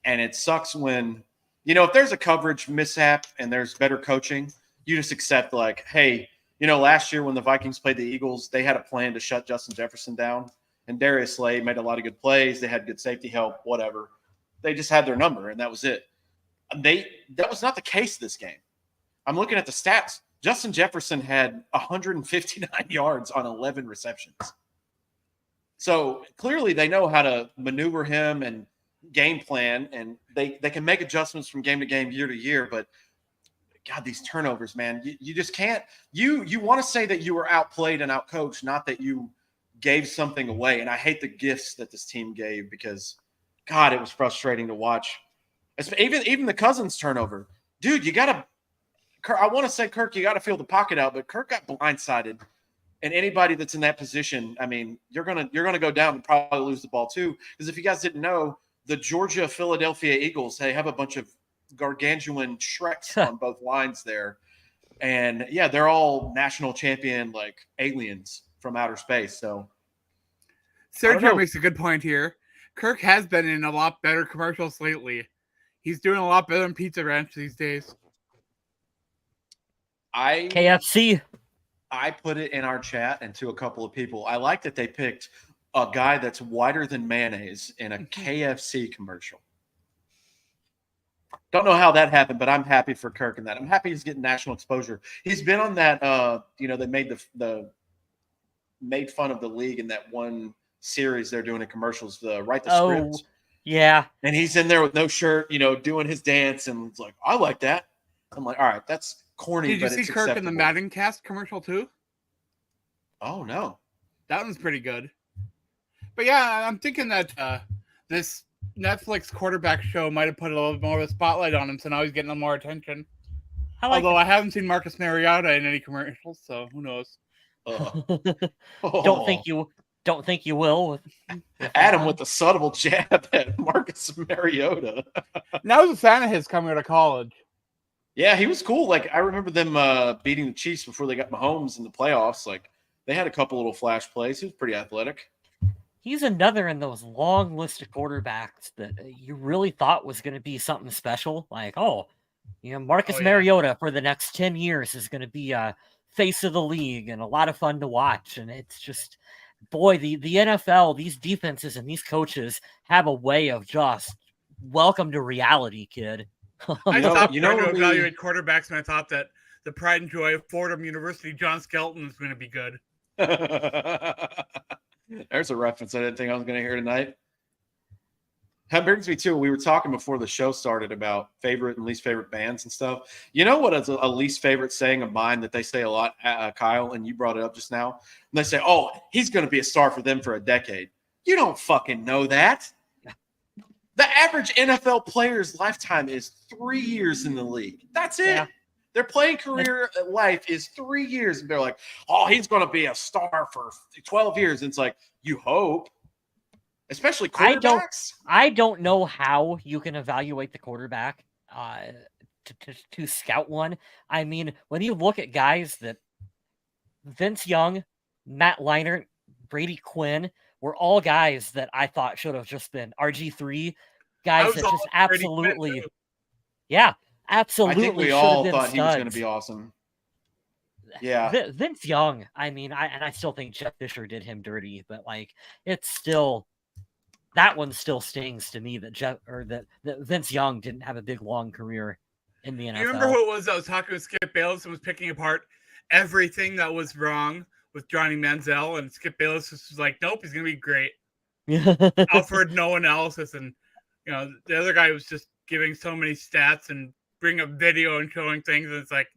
And it sucks when, if there's a coverage mishap and there's better coaching, you just accept like, hey, last year when the Vikings played the Eagles, they had a plan to shut Justin Jefferson down. And Darius Slade made a lot of good plays. They had good safety help, whatever. They just had their number, and that was it. That was not the case this game. I'm looking at the stats. Justin Jefferson had 159 yards on 11 receptions. So clearly they know how to maneuver him and game plan, and they can make adjustments from game to game, year to year. But, God, these turnovers, man, you just can't – you want to say that you were outplayed and outcoached, not that you gave something away. And I hate the gifts that this team gave because, God, it was frustrating to watch. Even the Cousins turnover. Dude, you got to – I want to say, Kirk, you got to feel the pocket out, but Kirk got blindsided. And anybody that's in that position, I mean, you're gonna go down and probably lose the ball too. Because if you guys didn't know, the Philadelphia Eagles, they have a bunch of gargantuan Shreks on both lines there. And, yeah, they're all national champion, like, aliens from outer space. So Sergio makes a good point here. Kirk has been in a lot better commercials lately. He's doing a lot better than Pizza Ranch these days. KFC. I put it in our chat and to a couple of people. I like that they picked a guy that's whiter than mayonnaise in a KFC commercial. Don't know how that happened, but I'm happy for Kirk in that. I'm happy he's getting national exposure. He's been on that. They made fun of the league in that one series they're doing in commercials. Write the Script. Yeah. And he's in there with no shirt, doing his dance, and it's like, I like that. I'm like, all right, that's corny. Did you see Kirk in the Madden Cast commercial too? Oh no, that one's pretty good. But yeah, I'm thinking that this Netflix quarterback show might have put a little more of a spotlight on him, so now he's getting more attention. Although I haven't seen Marcus Mariota in any commercials, so who knows? Don't think you will. Adam with the subtle jab at Marcus Mariota. Now he's a fan of his coming out of college. Yeah, he was cool. Like, I remember them beating the Chiefs before they got Mahomes in the playoffs. Like, they had a couple little flash plays. He was pretty athletic. He's another in those long list of quarterbacks that you really thought was going to be something special. Like, Marcus Mariota for the next 10 years is going to be a face of the league and a lot of fun to watch. And it's just, boy, the NFL, these defenses and these coaches have a way of just welcome to reality, kid. I stopped trying to evaluate quarterbacks when I thought that the pride and joy of Fordham University, John Skelton, is going to be good. There's a reference I didn't think I was going to hear tonight. That brings me to, we were talking before the show started about favorite and least favorite bands and stuff. You know what is a least favorite saying of mine that they say a lot, Kyle, and you brought it up just now? And they say, oh, he's going to be a star for them for a decade. You don't fucking know that. The average NFL player's lifetime is 3 years in the league. That's it. Yeah. Their playing career life is 3 years. And they're like, oh, he's going to be a star for 12 years. And it's like, you hope. Especially quarterbacks. I don't know how you can evaluate the quarterback to scout one. I mean, when you look at guys that Vince Young, Matt Leinart, Brady Quinn were all guys that I thought should have just been RG3 guys that just absolutely, absolutely. I think we all thought he was going to be awesome. Yeah, Vince Young. I mean, I still think Jeff Fisher did him dirty, but like it's still that one still stings to me that Vince Young didn't have a big long career in the NFL. You remember who it was that was talking with Skip Bayless and was picking apart everything that was wrong with Johnny Manziel, and Skip Bayless was like, nope, he's going to be great. Alfred, no analysis, and the other guy was just giving so many stats and bring up video and showing things, and it's like,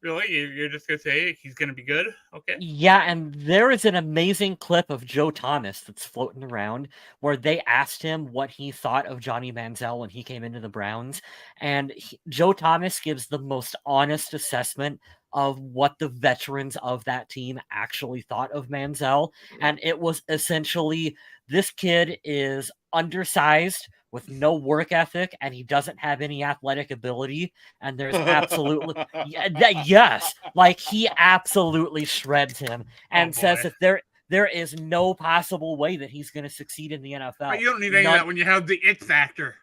Really? You're just gonna say he's gonna be good? Okay. Yeah, and there is an amazing clip of Joe Thomas that's floating around where they asked him what he thought of Johnny Manziel when he came into the Browns, and Joe Thomas gives the most honest assessment of what the veterans of that team actually thought of Manziel, and it was essentially, this kid is undersized with no work ethic, and he doesn't have any athletic ability, and there's absolutely yes, like he absolutely shreds him and says boy. that there is no possible way that he's going to succeed in the NFL. But you don't need any of that when you have the it factor.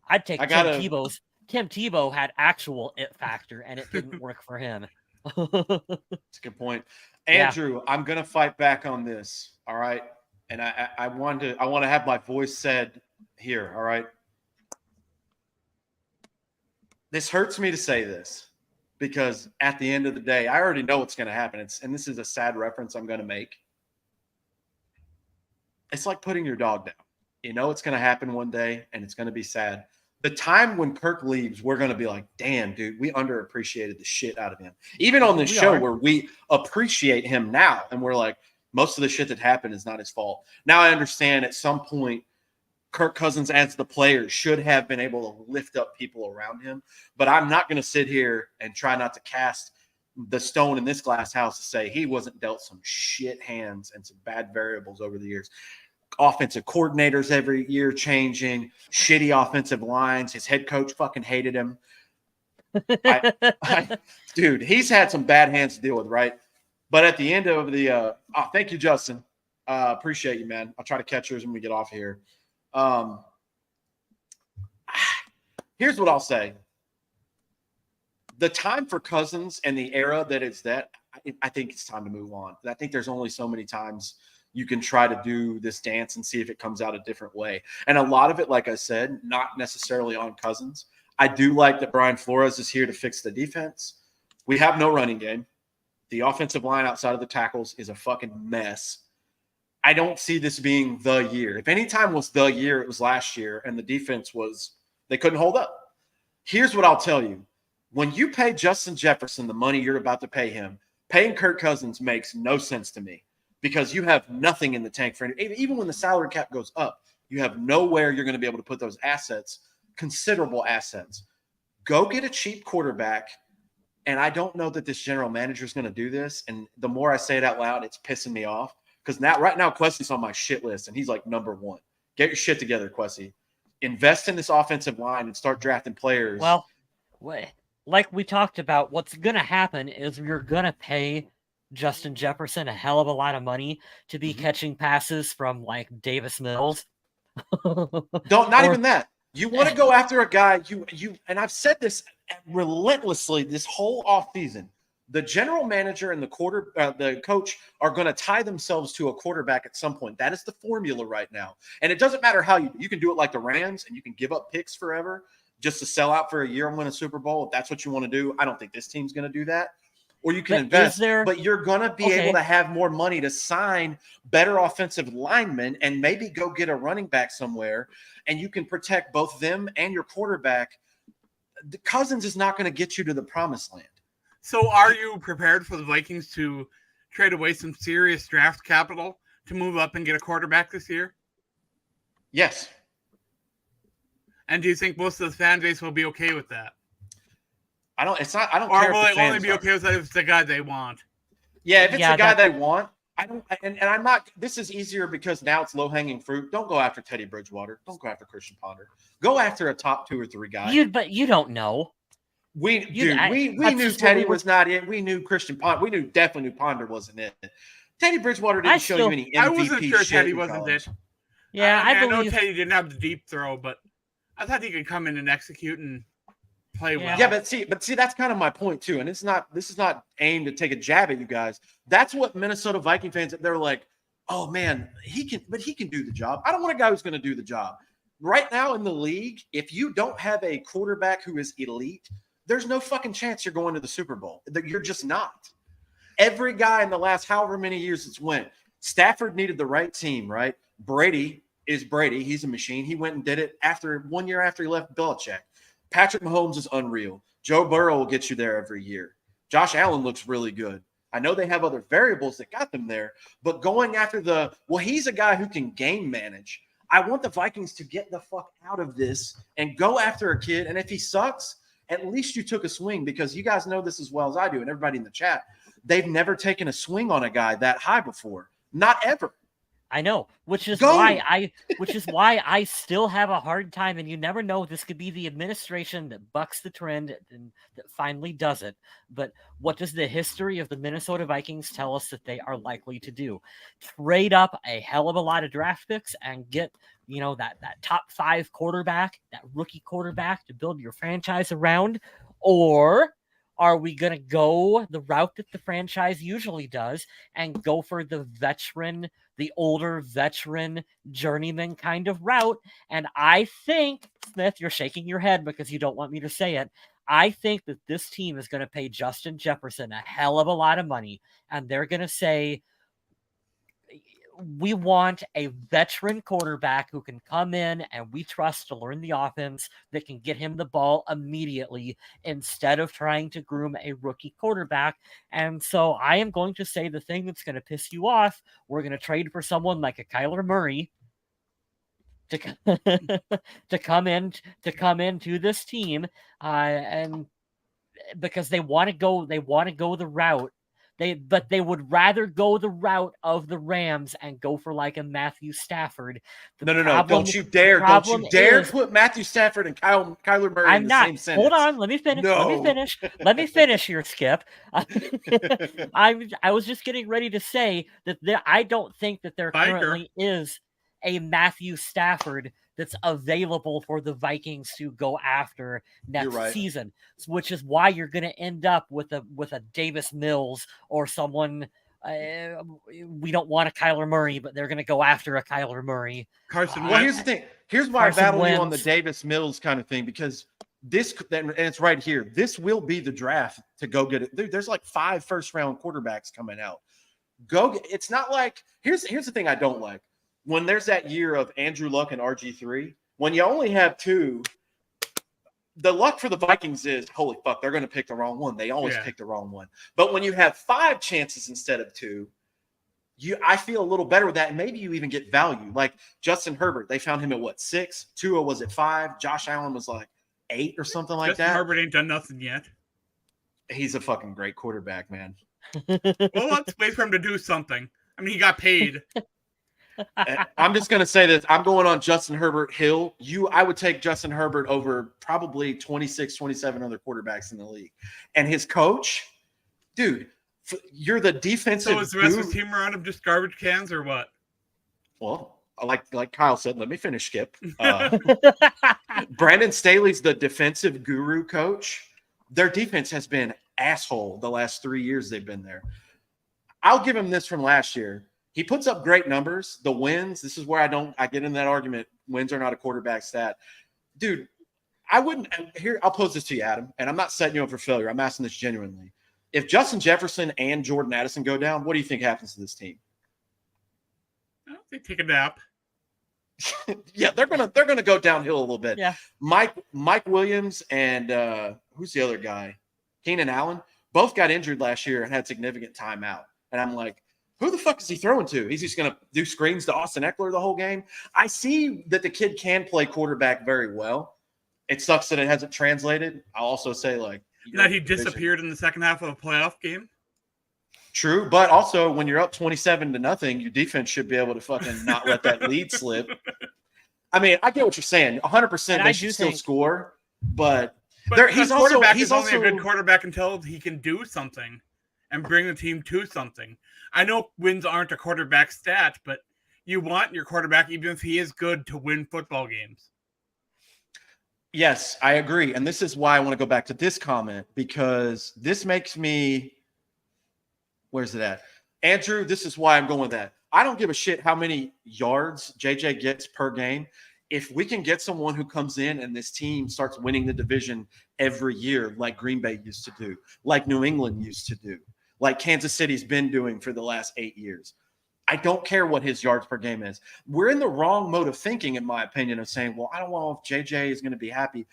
I'd take I Tim gotta- Tebow's. Tim Tebow had actual it factor, and it didn't work for him. That's a good point. Yeah. Andrew, I'm gonna fight back on this. All right. And I want to have my voice said here. All right. This hurts me to say this because at the end of the day, I already know what's going to happen. And this is a sad reference I'm going to make. It's like putting your dog down. You know it's going to happen one day, and it's going to be sad. The time when Kirk leaves, we're going to be like, damn, dude, we underappreciated the shit out of him. Even on this show where we appreciate him now, and we're like, most of the shit that happened is not his fault. Now I understand at some point, Kirk Cousins as the player should have been able to lift up people around him. But I'm not going to sit here and try not to cast the stone in this glass house to say he wasn't dealt some shit hands and some bad variables over the years. Offensive coordinators every year changing, shitty offensive lines. His head coach fucking hated him. Dude, he's had some bad hands to deal with, right? But at the end of the thank you, Justin. Appreciate you, man. I'll try to catch yours when we get off here. Here's what I'll say. The time for Cousins and the era that it's that, I think it's time to move on. I think there's only so many times you can try to do this dance and see if it comes out a different way. And a lot of it, like I said, not necessarily on Cousins. I do like that Brian Flores is here to fix the defense. We have no running game. The offensive line outside of the tackles is a fucking mess. I don't see this being the year. If any time was the year, it was last year, and the defense was – they couldn't hold up. Here's what I'll tell you. When you pay Justin Jefferson the money you're about to pay him, paying Kirk Cousins makes no sense to me because you have nothing in the tank for – even when the salary cap goes up, you have nowhere you're going to be able to put those assets, considerable assets. Go get a cheap quarterback. And I don't know that this general manager is going to do this. And the more I say it out loud, it's pissing me off. Because right now, Kwesi's on my shit list, and he's like number one. Get your shit together, Kwesi. Invest in this offensive line and start drafting players. Well, like we talked about, what's going to happen is you're going to pay Justin Jefferson a hell of a lot of money to be catching passes from, like, Davis Mills. Not even that. You want to go after a guy, and I've said this relentlessly this whole offseason. The general manager and the coach are going to tie themselves to a quarterback at some point. That is the formula right now. And it doesn't matter how you can do it like the Rams, and you can give up picks forever just to sell out for a year and win a Super Bowl. If that's what you want to do, I don't think this team's going to do that. Or you can invest, but you're going to be able to have more money to sign better offensive linemen and maybe go get a running back somewhere, and you can protect both them and your quarterback. The Cousins is not going to get you to the promised land. So are you prepared for the Vikings to trade away some serious draft capital to move up and get a quarterback this year? Yes. And do you think most of the fan base will be okay with that? I don't care. Or will they only be okay with that if it's the guy they want? Yeah, if it's the guy they want, I don't. And I'm not. This is easier because now it's low hanging fruit. Don't go after Teddy Bridgewater. Don't go after Christian Ponder. Go after a top 2 or 3 guy. But you don't know. We knew Teddy was not it. We knew Christian Ponder. We definitely knew Ponder wasn't it. Teddy Bridgewater didn't show you any MVP. I wasn't sure shit Teddy wasn't it. Yeah, I know Teddy didn't have the deep throw, but I thought he could come in and execute and play well. Yeah, but see, that's kind of my point too. And this is not aimed to take a jab at you guys. That's what Minnesota Viking fans, they're like, oh man, he can do the job. I don't want a guy who's going to do the job. Right now in the league, if you don't have a quarterback who is elite, there's no fucking chance you're going to the Super Bowl. You're just not. Every guy in the last however many years it's went. Stafford needed the right team, right? Brady is Brady. He's a machine. He went and did it 1 year after he left Belichick. Patrick Mahomes is unreal. Joe Burrow will get you there every year. Josh Allen looks really good. I know they have other variables that got them there, but going after he's a guy who can game manage. I want the Vikings to get the fuck out of this and go after a kid. And if he sucks, at least you took a swing, because you guys know this as well as I do, and everybody in the chat, they've never taken a swing on a guy that high before. Not ever. I know, which is why I still have a hard time, and you never know, this could be the administration that bucks the trend and that finally does it. But what does the history of the Minnesota Vikings tell us that they are likely to do? Trade up a hell of a lot of draft picks and get, that top 5 quarterback, that rookie quarterback to build your franchise around? Or are we going to go the route that the franchise usually does and go for the older veteran journeyman kind of route? And I think, Smith, you're shaking your head because you don't want me to say it. I think that this team is going to pay Justin Jefferson a hell of a lot of money, and they're going to say, we want a veteran quarterback who can come in and we trust to learn the offense, that can get him the ball immediately instead of trying to groom a rookie quarterback. And so I am going to say the thing that's going to piss you off, we're going to trade for someone like a Kyler Murray to come into this team, and because they want to go the route. But they would rather go the route of the Rams and go for like a Matthew Stafford. No. Don't you dare put Matthew Stafford and Kyler Murray in the same sentence. Hold on. Let me finish. No. Let me finish here, Skip. I was just getting ready to say that I don't think that there currently is a Matthew Stafford that's available for the Vikings to go after next season, which is why you're going to end up with a Davis Mills or someone. We don't want a Kyler Murray, but they're going to go after a Kyler Murray. Carson. Well, here's the thing. Here's why I battle you on the Davis Mills kind of thing, because this, and it's right here, this will be the draft to go get it. There's like 5 first-round quarterbacks coming out. It's not like, here's the thing I don't like. When there's that year of Andrew Luck and RG3, when you only have 2, the luck for the Vikings is, holy fuck, they're going to pick the wrong one. They always pick the wrong one. But when you have 5 chances instead of 2, I feel a little better with that. And maybe you even get value. Like Justin Herbert, they found him at 6? Tua was at 5. Josh Allen was like 8 or something like that. Justin Herbert ain't done nothing yet. He's a fucking great quarterback, man. Well, let's wait for him to do something. I mean, he got paid. I'm just going to say this. I'm going on Justin Herbert Hill. I would take Justin Herbert over probably 26, 27 other quarterbacks in the league. And his coach, dude, you're the defensive. So is the rest of his team around him just garbage cans or what? Well, like Kyle said, let me finish, Skip. Brandon Staley's the defensive guru coach. Their defense has been asshole the last 3 years they've been there. I'll give him this from last year. He puts up great numbers. The wins, this is where I get in that argument. Wins are not a quarterback stat. Dude, I'll pose this to you, Adam, and I'm not setting you up for failure. I'm asking this genuinely. If Justin Jefferson and Jordan Addison go down, what do you think happens to this team? They take a nap. Yeah, they're gonna go downhill a little bit. Yeah. Mike Williams and who's the other guy? Keenan Allen both got injured last year and had significant time out. And I'm like, who the fuck is he throwing to? He's just going to do screens to Austin Eckler the whole game. I see that the kid can play quarterback very well. It sucks that it hasn't translated. I'll also say that he disappeared in the second half of a playoff game. True, but also when you're up 27-0, your defense should be able to fucking not let that lead slip. I mean, I get what you're saying. 100% they should still score, but he's only a good quarterback until he can do something and bring the team to something. I know wins aren't a quarterback stat, but you want your quarterback, even if he is good, to win football games. Yes, I agree. And this is why I want to go back to this comment, because this makes me – where's it at? Andrew, this is why I'm going with that. I don't give a shit how many yards JJ gets per game. If we can get someone who comes in and this team starts winning the division every year like Green Bay used to do, like New England used to do, like Kansas City's been doing for the last 8 years. I don't care what his yards per game is. We're in the wrong mode of thinking, in my opinion, of saying, well, I don't know if JJ is going to be happy.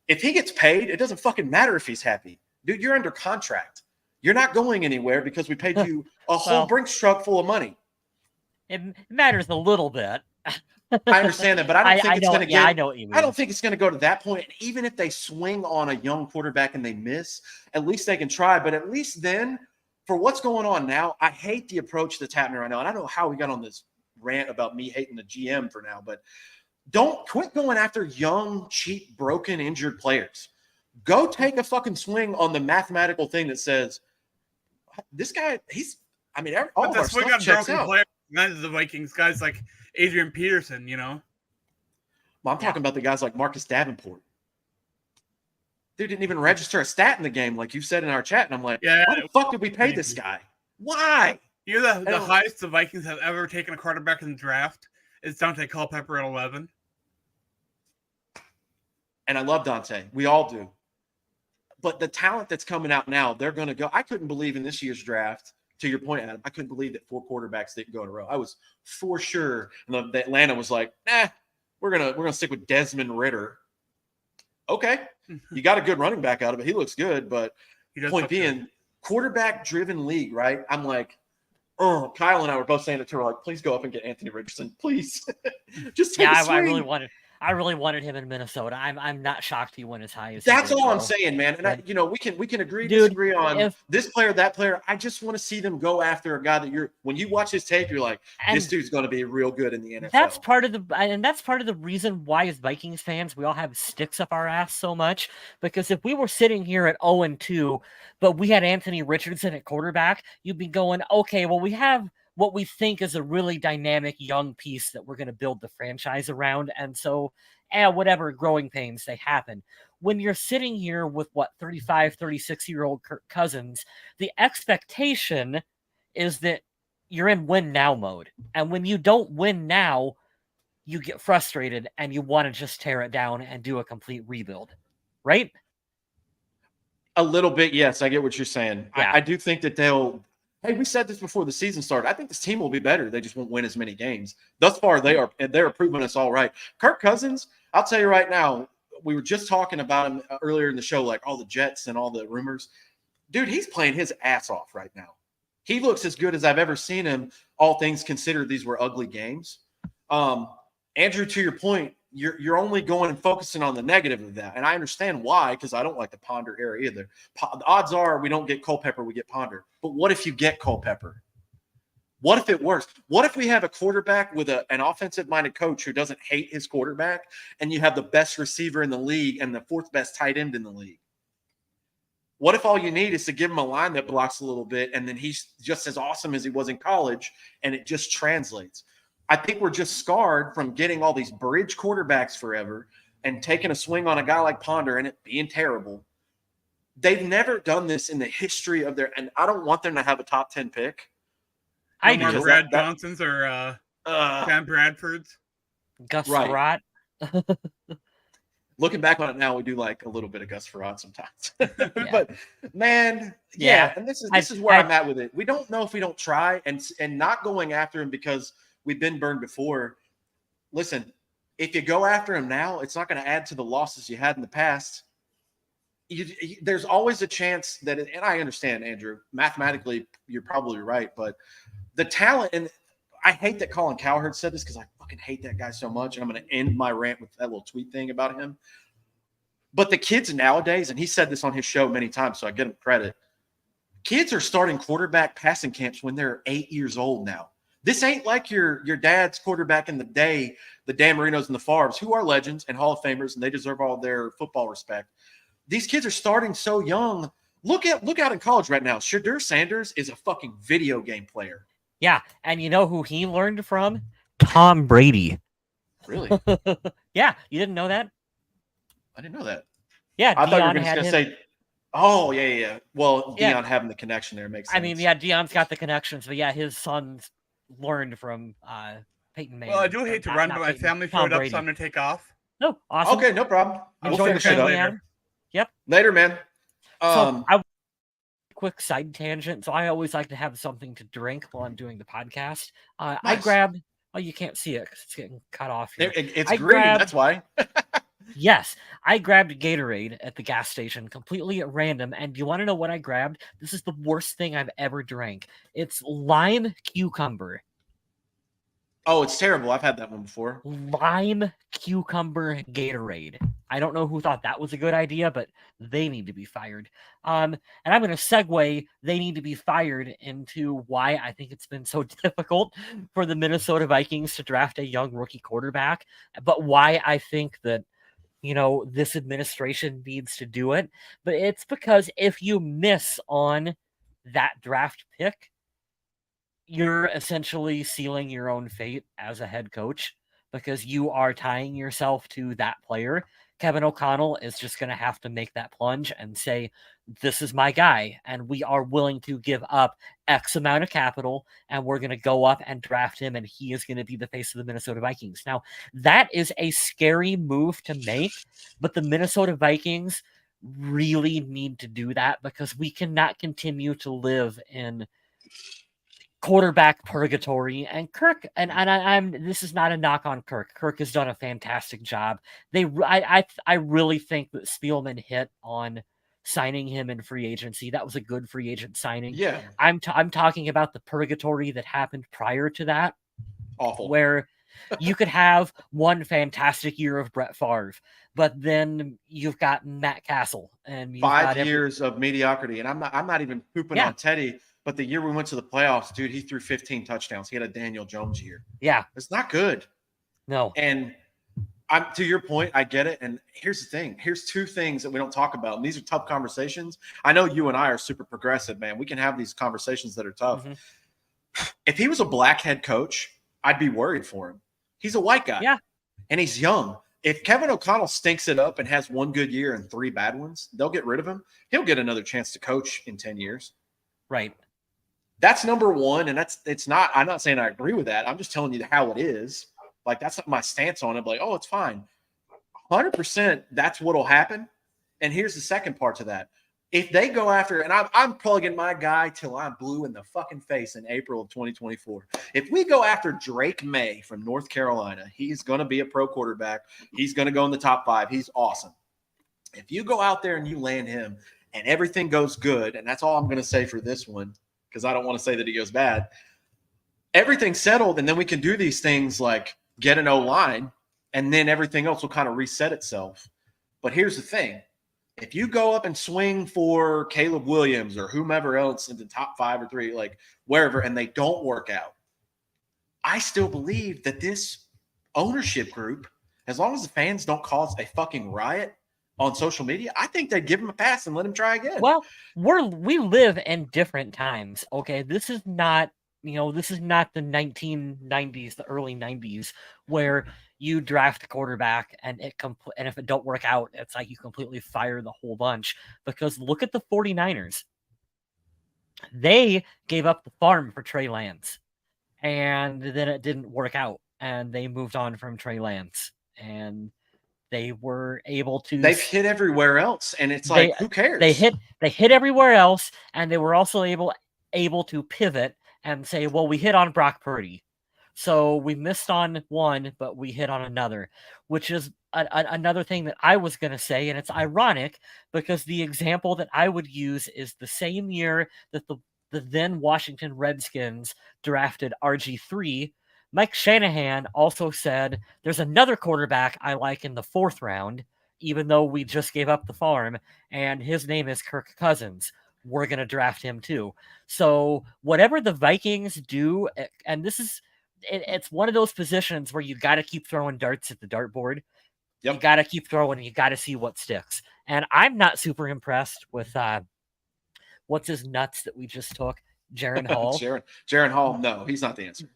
If he gets paid, it doesn't fucking matter if he's happy. Dude, you're under contract. You're not going anywhere because we paid you a whole Brinks truck full of money. It matters a little bit. I understand that, but I don't think it's going to get. I know what you mean. I don't think it's going to go to that point. And even if they swing on a young quarterback and they miss, at least they can try. But at least then, for what's going on now, I hate the approach that's happening right now. And I don't know how we got on this rant about me hating the GM for now, but don't quit going after young, cheap, broken, injured players. Go take a fucking swing on the mathematical thing that says this guy. All of our stuff checks out. Players, not the Vikings guys like Adrian Peterson, you know. Well, I'm talking about the guys like Marcus Davenport. Dude didn't even register a stat in the game, like you said in our chat. And I'm like, why the fuck did we pay this guy? Why? You're the highest the Vikings have ever taken a quarterback in the draft is Dante Culpepper at 11. And I love Dante. We all do. But the talent that's coming out now, they're going to go. I couldn't believe in this year's draft, to your point, Adam, I couldn't believe that 4 quarterbacks didn't go in a row. I was for sure. And the Atlanta was like, we're gonna stick with Desmond Ridder. Okay. You got a good running back out of it. He looks good, but point being, quarterback-driven league, right? I'm like, Kyle and I were both saying it to her, like, please go up and get Anthony Richardson. Please. Just take a swing. I really wanted him in Minnesota. I'm not shocked he went as high as that's all I'm saying, man. And we can agree, disagree on this player, that player. I just want to see them go after a guy that when you watch his tape, you're like, this dude's going to be real good in the NFL. That's part of the reason why, as Vikings fans, we all have sticks up our ass so much. Because if we were sitting here at 0-2, but we had Anthony Richardson at quarterback, you'd be going, okay, well, we have what we think is a really dynamic young piece that we're going to build the franchise around. And so, whatever growing pains, they happen. When you're sitting here with 35, 36-year-old Kirk Cousins, the expectation is that you're in win now mode. And when you don't win now, you get frustrated and you want to just tear it down and do a complete rebuild. Right? A little bit, yes. I get what you're saying. Yeah. I do think that hey, we said this before the season started. I think this team will be better. They just won't win as many games. Thus far, they're proving us all right. Kirk Cousins, I'll tell you right now, we were just talking about him earlier in the show, like all the Jets and all the rumors. Dude, he's playing his ass off right now. He looks as good as I've ever seen him, all things considered. These were ugly games. Andrew, to your point, you're only going and focusing on the negative of that. And I understand why, because I don't like the Ponder era either. The odds are we don't get Culpepper, we get Ponder. But what if you get Culpepper? What if it works? What if we have a quarterback with an offensive-minded coach who doesn't hate his quarterback, and you have the best receiver in the league and the 4th best tight end in the league? What if all you need is to give him a line that blocks a little bit, and then he's just as awesome as he was in college, and it just translates? I think we're just scarred from getting all these bridge quarterbacks forever and taking a swing on a guy like Ponder and it being terrible. They've never done this in the history of and I don't want them to have a top 10 pick. I do. Brad Johnson's or Sam Bradford's. Gus Frerotte. Looking back on it now, we do like a little bit of Gus Frerotte sometimes. But man, and this is where I'm at with it. We don't know if we don't try, and not going after him because we've been burned before. Listen, if you go after him now, it's not going to add to the losses you had in the past. There's always a chance that, and I understand, Andrew, mathematically, you're probably right, but the talent, and I hate that Colin Cowherd said this because I fucking hate that guy so much, and I'm going to end my rant with that little tweet thing about him. But the kids nowadays, and he said this on his show many times, so I give him credit, kids are starting quarterback passing camps when they're 8 years old now. This ain't like your dad's quarterback in the day, the Dan Marinos and the Favres, who are legends and Hall of Famers, and they deserve all their football respect. These kids are starting so young. Look out in college right now. Shadur Sanders is a fucking video game player. Yeah, and you know who he learned from? Tom Brady. Really? Yeah, you didn't know that? I didn't know that. Yeah, I thought you were going to say, oh, yeah. Well, Deion having the connection there makes sense. I mean, yeah, Deion's got the connections, but yeah, his sons learned from Peyton Manning. Well, I do hate to run, but my family showed up, so I'm going to take off. No, awesome. Okay, no problem. We'll finish it up later. Yep. Later, man. Quick side tangent. So I always like to have something to drink while I'm doing the podcast. Nice. I grabbed. Oh, you can't see it because it's getting cut off here. It's green. That's why. Yes, I grabbed Gatorade at the gas station completely at random. And do you want to know what I grabbed? This is the worst thing I've ever drank. It's lime cucumber. Oh, it's terrible. I've had that one before. Lime cucumber Gatorade. I don't know who thought that was a good idea, but they need to be fired. And I'm going to segue they need to be fired into why I think it's been so difficult for the Minnesota Vikings to draft a young rookie quarterback, but why I think that this administration needs to do it. But it's because if you miss on that draft pick, you're essentially sealing your own fate as a head coach because you are tying yourself to that player. Kevin O'Connell is just going to have to make that plunge and say, this is my guy, and we are willing to give up X amount of capital, and we're going to go up and draft him, and he is going to be the face of the Minnesota Vikings. Now, that is a scary move to make, but the Minnesota Vikings really need to do that because we cannot continue to live in quarterback purgatory. And Kirk, and I'm this is not a knock on Kirk. Kirk has done a fantastic job. I really think that Spielman hit on signing him in free agency. That was a good free agent signing. Yeah. I'm talking about the purgatory that happened prior to that. Awful. Where you could have one fantastic year of Brett Favre, but then you've got Matt Castle and you've 5 years of mediocrity. And I'm not even pooping on Teddy, but the year we went to the playoffs, dude, he threw 15 touchdowns. He had a Daniel Jones year. Yeah. It's not good. No. And I'm to your point, I get it. And here's the thing. Here's two things that we don't talk about. And these are tough conversations. I know you and I are super progressive, man. We can have these conversations that are tough. Mm-hmm. If he was a black head coach, I'd be worried for him. He's a white guy. Yeah. And he's young. If Kevin O'Connell stinks it up and has one good year and 3 bad ones, they'll get rid of him. He'll get another chance to coach in 10 years. Right. That's number one. And I'm not saying I agree with that. I'm just telling you how it is. Like, that's not my stance on it. Like, oh, it's fine. 100% that's what'll happen. And here's the second part to that. If they go after, and I'm plugging my guy till I'm blue in the fucking face in April of 2024. If we go after Drake May from North Carolina, he's going to be a pro quarterback. He's going to go in the top 5. He's awesome. If you go out there and you land him and everything goes good, and that's all I'm going to say for this one, because I don't want to say that he goes bad. Everything's settled, and then we can do these things like get an O-line, and then everything else will kind of reset itself. But here's the thing. If you go up and swing for Caleb Williams or whomever else in the top 5 or 3, like wherever, and they don't work out, I still believe that this ownership group, as long as the fans don't cause a fucking riot on social media, I think they'd give him a pass and let him try again. Well, we live in different times. Okay, this is not the 1990s, the early 90s, where you draft a quarterback and and if it don't work out, it's like you completely fire the whole bunch. Because look at the 49ers. They gave up the farm for Trey Lance, and then it didn't work out, and they moved on from Trey Lance, and they were able to. They've hit everywhere else, and it's like, who cares? They hit everywhere else, and they were also able to pivot and say, well, we hit on Brock Purdy. So we missed on one, but we hit on another, which is another thing that I was going to say. And it's ironic because the example that I would use is the same year that the then Washington Redskins drafted RG3. Mike Shanahan also said, there's another quarterback I like in the 4th round, even though we just gave up the farm, and his name is Kirk Cousins. We're going to draft him too. So whatever the Vikings do, and this is, it's one of those positions where you got to keep throwing darts at the dartboard. Yep. You got to keep throwing, and you got to see what sticks. And I'm not super impressed with what's his nuts that we just took, Jaron Hall. Jaron Hall, no, he's not the answer.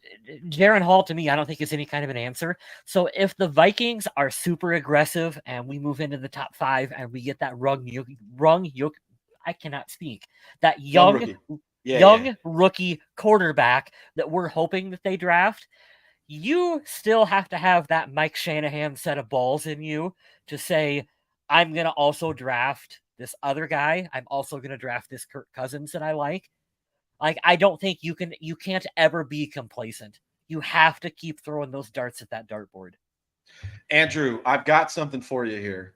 Jaron Hall, to me, I don't think is any kind of an answer. So if the Vikings are super aggressive and we move into the top 5 and we get that I cannot speak. That young rookie quarterback that we're hoping that they draft, you still have to have that Mike Shanahan set of balls in you to say, I'm going to also draft this other guy. I'm also going to draft this Kirk Cousins that I like. Like, I don't think you can't ever be complacent. You have to keep throwing those darts at that dartboard. Andrew, I've got something for you here.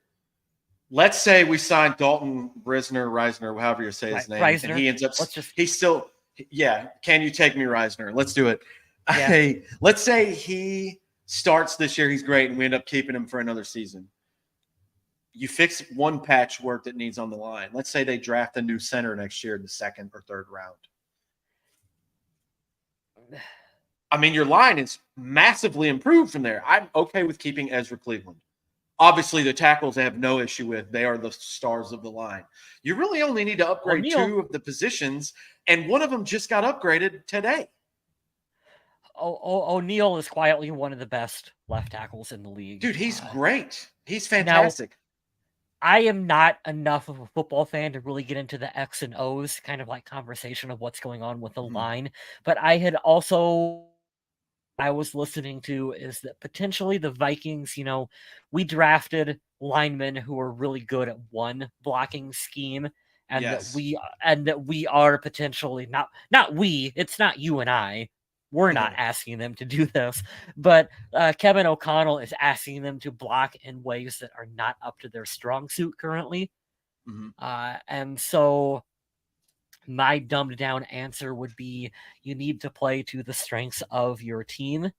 Let's say we sign Dalton Reisner, however you say his name, Reisner. and he ends up. Let's just. He's still. Yeah. Can you take me, Reisner? Let's do it. Yeah. Hey, let's say he starts this year. He's great, and we end up keeping him for another season. You fix one patchwork that needs on the line. Let's say they draft a new center next year in the second or third round. I mean, your line is massively improved from there. I'm okay with keeping Ezra Cleveland. Obviously, the tackles I have no issue with. They are the stars of the line. You really only need to upgrade two of the positions, and one of them just got upgraded today. O'Neal is quietly one of the best left tackles in the league. Dude, he's great. He's fantastic. Now, I am not enough of a football fan to really get into the X and O's kind of like conversation of what's going on with the line. But I was listening to is that potentially the Vikings, we drafted linemen who are really good at one blocking scheme, and that we are potentially it's not you and I. We're not asking them to do this, but Kevin O'Connell is asking them to block in ways that are not up to their strong suit currently. And so my dumbed down answer would be you need to play to the strengths of your team.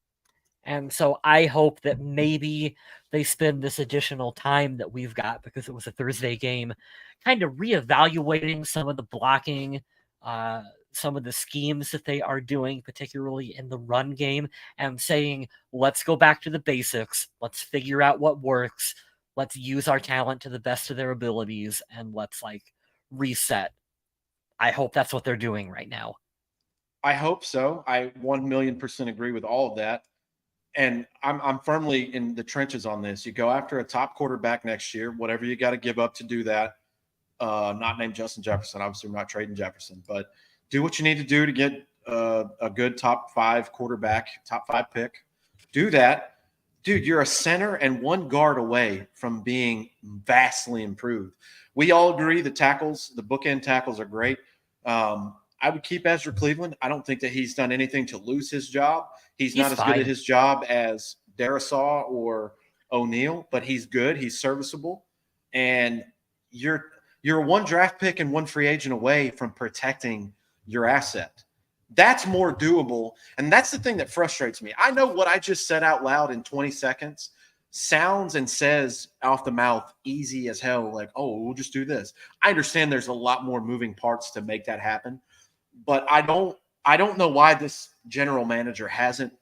And so I hope that maybe they spend this additional time that we've got, because it was a Thursday game, kind of reevaluating some of the blocking, some of the schemes that they are doing, particularly in the run game, and saying, let's go back to the basics. Let's figure out what works. Let's use our talent to the best of their abilities, and let's reset. I hope that's what they're doing right now. I hope so. I 1,000,000% agree with all of that. And I'm firmly in the trenches on this. You go after a top quarterback next year, whatever you got to give up to do that. Not named Justin Jefferson. Obviously, we're not trading Jefferson, but do what you need to do to get a good top 5 quarterback, top 5 pick. Do that. Dude, you're a center and one guard away from being vastly improved. We all agree the tackles, the bookend tackles are great. I would keep Ezra Cleveland. I don't think that he's done anything to lose his job. He's not as good at his job as Darisaw or O'Neal, but he's good. He's serviceable. And you're one draft pick and one free agent away from protecting your asset. That's more doable. And that's the thing that frustrates me. I know what I just said out loud in 20 seconds sounds and says off the mouth easy as hell, like, oh, we'll just do this. I understand there's a lot more moving parts to make that happen, but I don't know why this general manager hasn't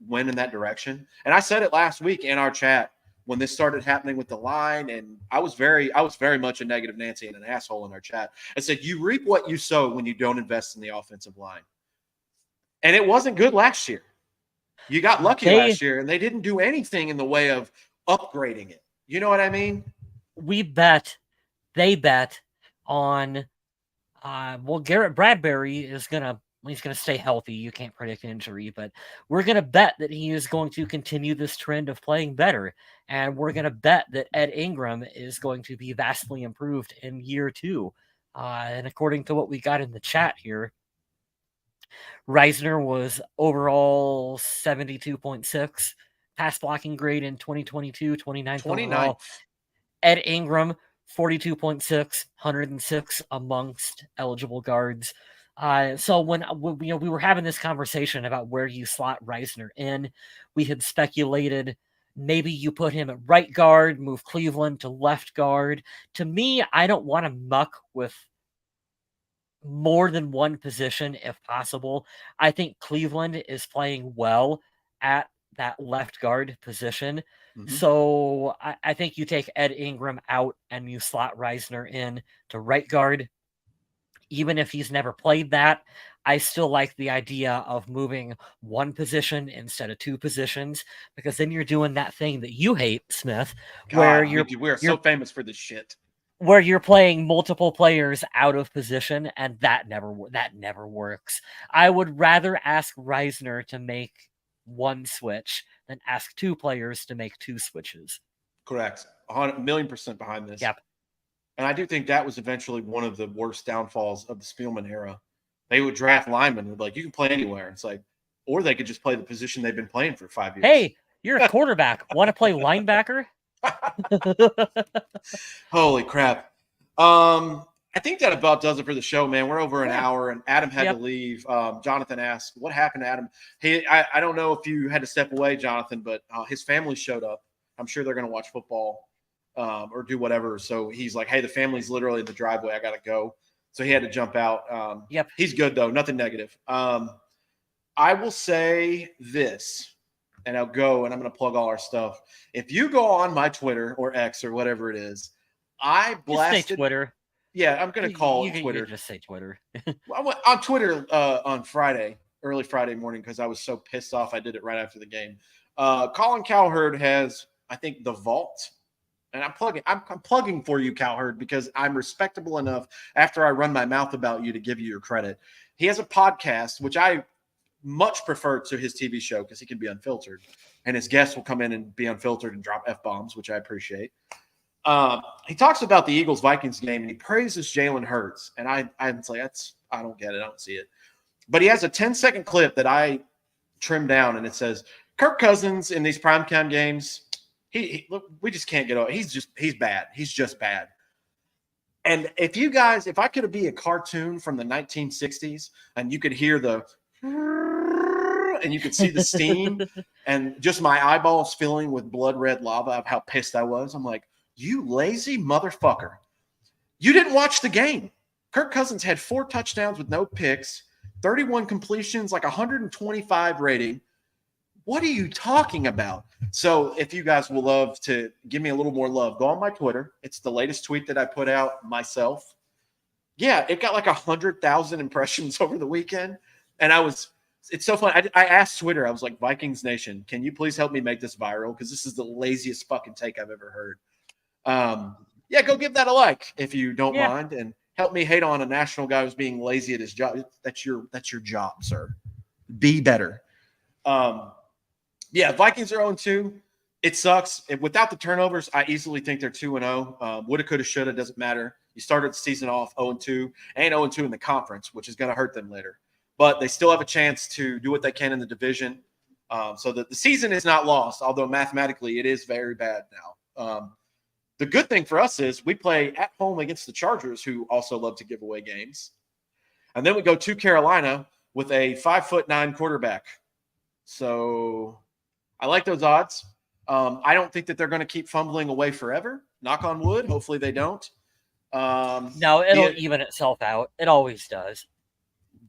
went in that direction. And I said it last week in our chat when this started happening with the line, and I was very much a negative Nancy and an asshole in our chat. I said, you reap what you sow when you don't invest in the offensive line. And it wasn't good last year. You got lucky last year, and they didn't do anything in the way of upgrading it. You know what I mean? They bet on Garrett Bradbury is he's gonna stay healthy. You can't predict injury, but we're gonna bet that he is going to continue this trend of playing better. And we're gonna bet that Ed Ingram is going to be vastly improved in year 2. And according to what we got in the chat here, Reisner was overall 72.6 pass blocking grade in 2022, 29th overall. Ed Ingram, 42.6, 106 amongst eligible guards. So when we were having this conversation about where you slot Reisner in, we had speculated maybe you put him at right guard, move Cleveland to left guard. To me, I don't want to muck with more than one position if possible. I think Cleveland is playing well at that left guard position. So I think you take Ed Ingram out and you slot Reisner in to right guard. Even if he's never played that, I still like the idea of moving one position instead of 2 positions, because then you're doing that thing that you hate, Smith, where we're so famous for this shit. Where you're playing multiple players out of position, and that never works. I would rather ask Reisner to make one switch than ask 2 players to make 2 switches. Correct. 1,000,000% behind this. Yep. And I do think that was eventually one of the worst downfalls of the Spielman era. They would draft linemen with you can play anywhere. It's like, or they could just play the position they've been playing for 5 years. Hey, You're a quarterback. Want to play linebacker? Holy crap. I think that about does it for the show, man. We're over an hour, and Adam had to leave. Jonathan asked, what happened to Adam? I don't know if you had to step away, Jonathan, but his family showed up. I'm sure they're going to watch football or do whatever. So he's like, hey, the family's literally in the driveway. I got to go. So he had to jump out. He's good, though. Nothing negative. I will say this, and I'll go, and I'm going to plug all our stuff. If you go on my Twitter or X or whatever it is, I blasted. Just say Twitter. Yeah, I'm going to call it Twitter. You just say Twitter. I went on Twitter on Friday, early Friday morning, because I was so pissed off. I did it right after the game. Colin Cowherd has, I think, the vault. And I'm plugging for you, Cowherd, because I'm respectable enough after I run my mouth about you to give you your credit. He has a podcast, which I much prefer to his TV show because he can be unfiltered. And his guests will come in and be unfiltered and drop F-bombs, which I appreciate. He talks about the Eagles-Vikings game, and he praises Jalen Hurts. And I'm like, I don't get it. I don't see it. But he has a 10-second clip that I trimmed down, and it says, Kirk Cousins in these primetime games, we just can't get over. He's bad. He's just bad. And if I could be a cartoon from the 1960s, and you could hear and you could see the steam, and just my eyeballs filling with blood red lava of how pissed I was, I'm like, you lazy motherfucker. You didn't watch the game. Kirk Cousins had 4 touchdowns with no picks, 31 completions, like 125 rating. What are you talking about? So if you guys will love to give me a little more love, go on my Twitter. It's the latest tweet that I put out myself. Yeah, it got like 100,000 impressions over the weekend. And it's so fun. I asked Twitter, I was like, Vikings Nation, can you please help me make this viral? Because this is the laziest fucking take I've ever heard. Go give that a like if you don't mind, and help me hate on a national guy who's being lazy at his job. That's your job, sir. Be better. Vikings are 0-2. It sucks. Without the turnovers, I easily think they're 2-0. Woulda, coulda, shoulda, doesn't matter. You started the season off 0-2 and 0-2 in the conference, which is going to hurt them later. But they still have a chance to do what they can in the division. So that the season is not lost, although mathematically it is very bad now. The good thing for us is we play at home against the Chargers, who also love to give away games. And then we go to Carolina with a 5'9" quarterback. So I like those odds. I don't think that they're going to keep fumbling away forever. Knock on wood. Hopefully they don't. No, it'll even itself out. It always does.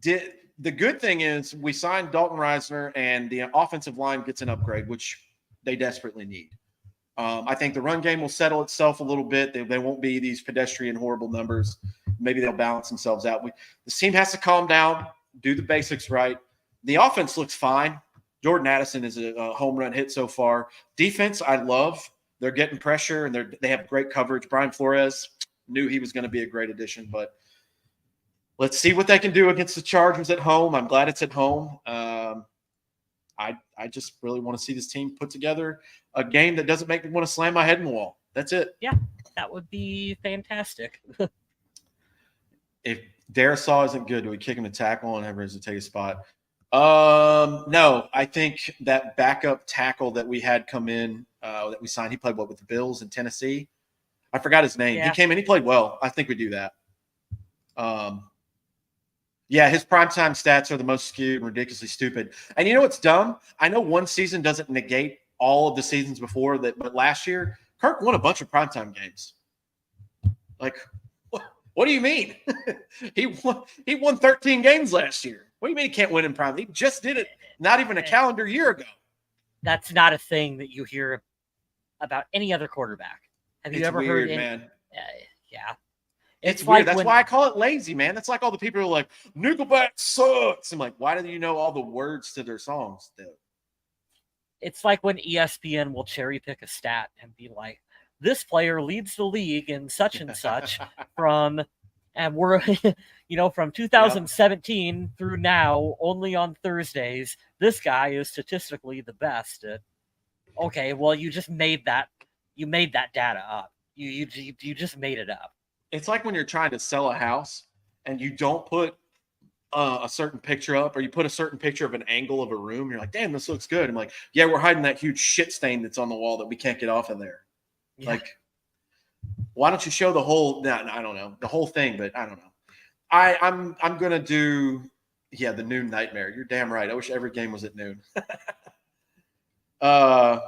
The good thing is we signed Dalton Reisner, and the offensive line gets an upgrade, which they desperately need. I think the run game will settle itself a little bit. They won't be these pedestrian, horrible numbers. Maybe they'll balance themselves out. This team has to calm down, do the basics right. The offense looks fine. Jordan Addison is a home run hit so far. Defense, I love. They're getting pressure, and they have great coverage. Brian Flores, knew he was going to be a great addition, but let's see what they can do against the Chargers at home. I'm glad it's at home. I just really want to see this team put together a game that doesn't make me want to slam my head in the wall. That's it. Yeah, that would be fantastic. If Darisaw isn't good, do we kick him to tackle and have him take a spot? No, I think that backup tackle that we had come in, that we signed, he played with the Bills in Tennessee. I forgot his name. Yeah. He came in, he played well. I think we do that. His primetime stats are the most skewed and ridiculously stupid. And you know what's dumb? I know one season doesn't negate all of the seasons before that, but last year, Kirk won a bunch of primetime games. Like, what do you mean? He won 13 games last year. What do you mean he can't win in prime? He just did it not even a calendar year ago. That's not a thing that you hear about any other quarterback. Have you ever heard? Man. Yeah. It's weird. That's why I call it lazy, man. That's like all the people who are like, Nickelback sucks. I'm like, why do you know all the words to their songs, though? It's like when ESPN will cherry pick a stat and be like, this player leads the league in such and such from 2017 through now, only on Thursdays, this guy is statistically the best at, okay, well, you just made that. You made that data up. You just made it up. It's like when you're trying to sell a house and you don't put a certain picture up, or you put a certain picture of an angle of a room. You're like, damn, this looks good. I'm like, yeah, we're hiding that huge shit stain that's on the wall that we can't get off of there. Yeah. Like, why don't you show the whole? No, I don't know the whole thing, but I don't know. I'm gonna do the noon nightmare. You're damn right. I wish every game was at noon. Oh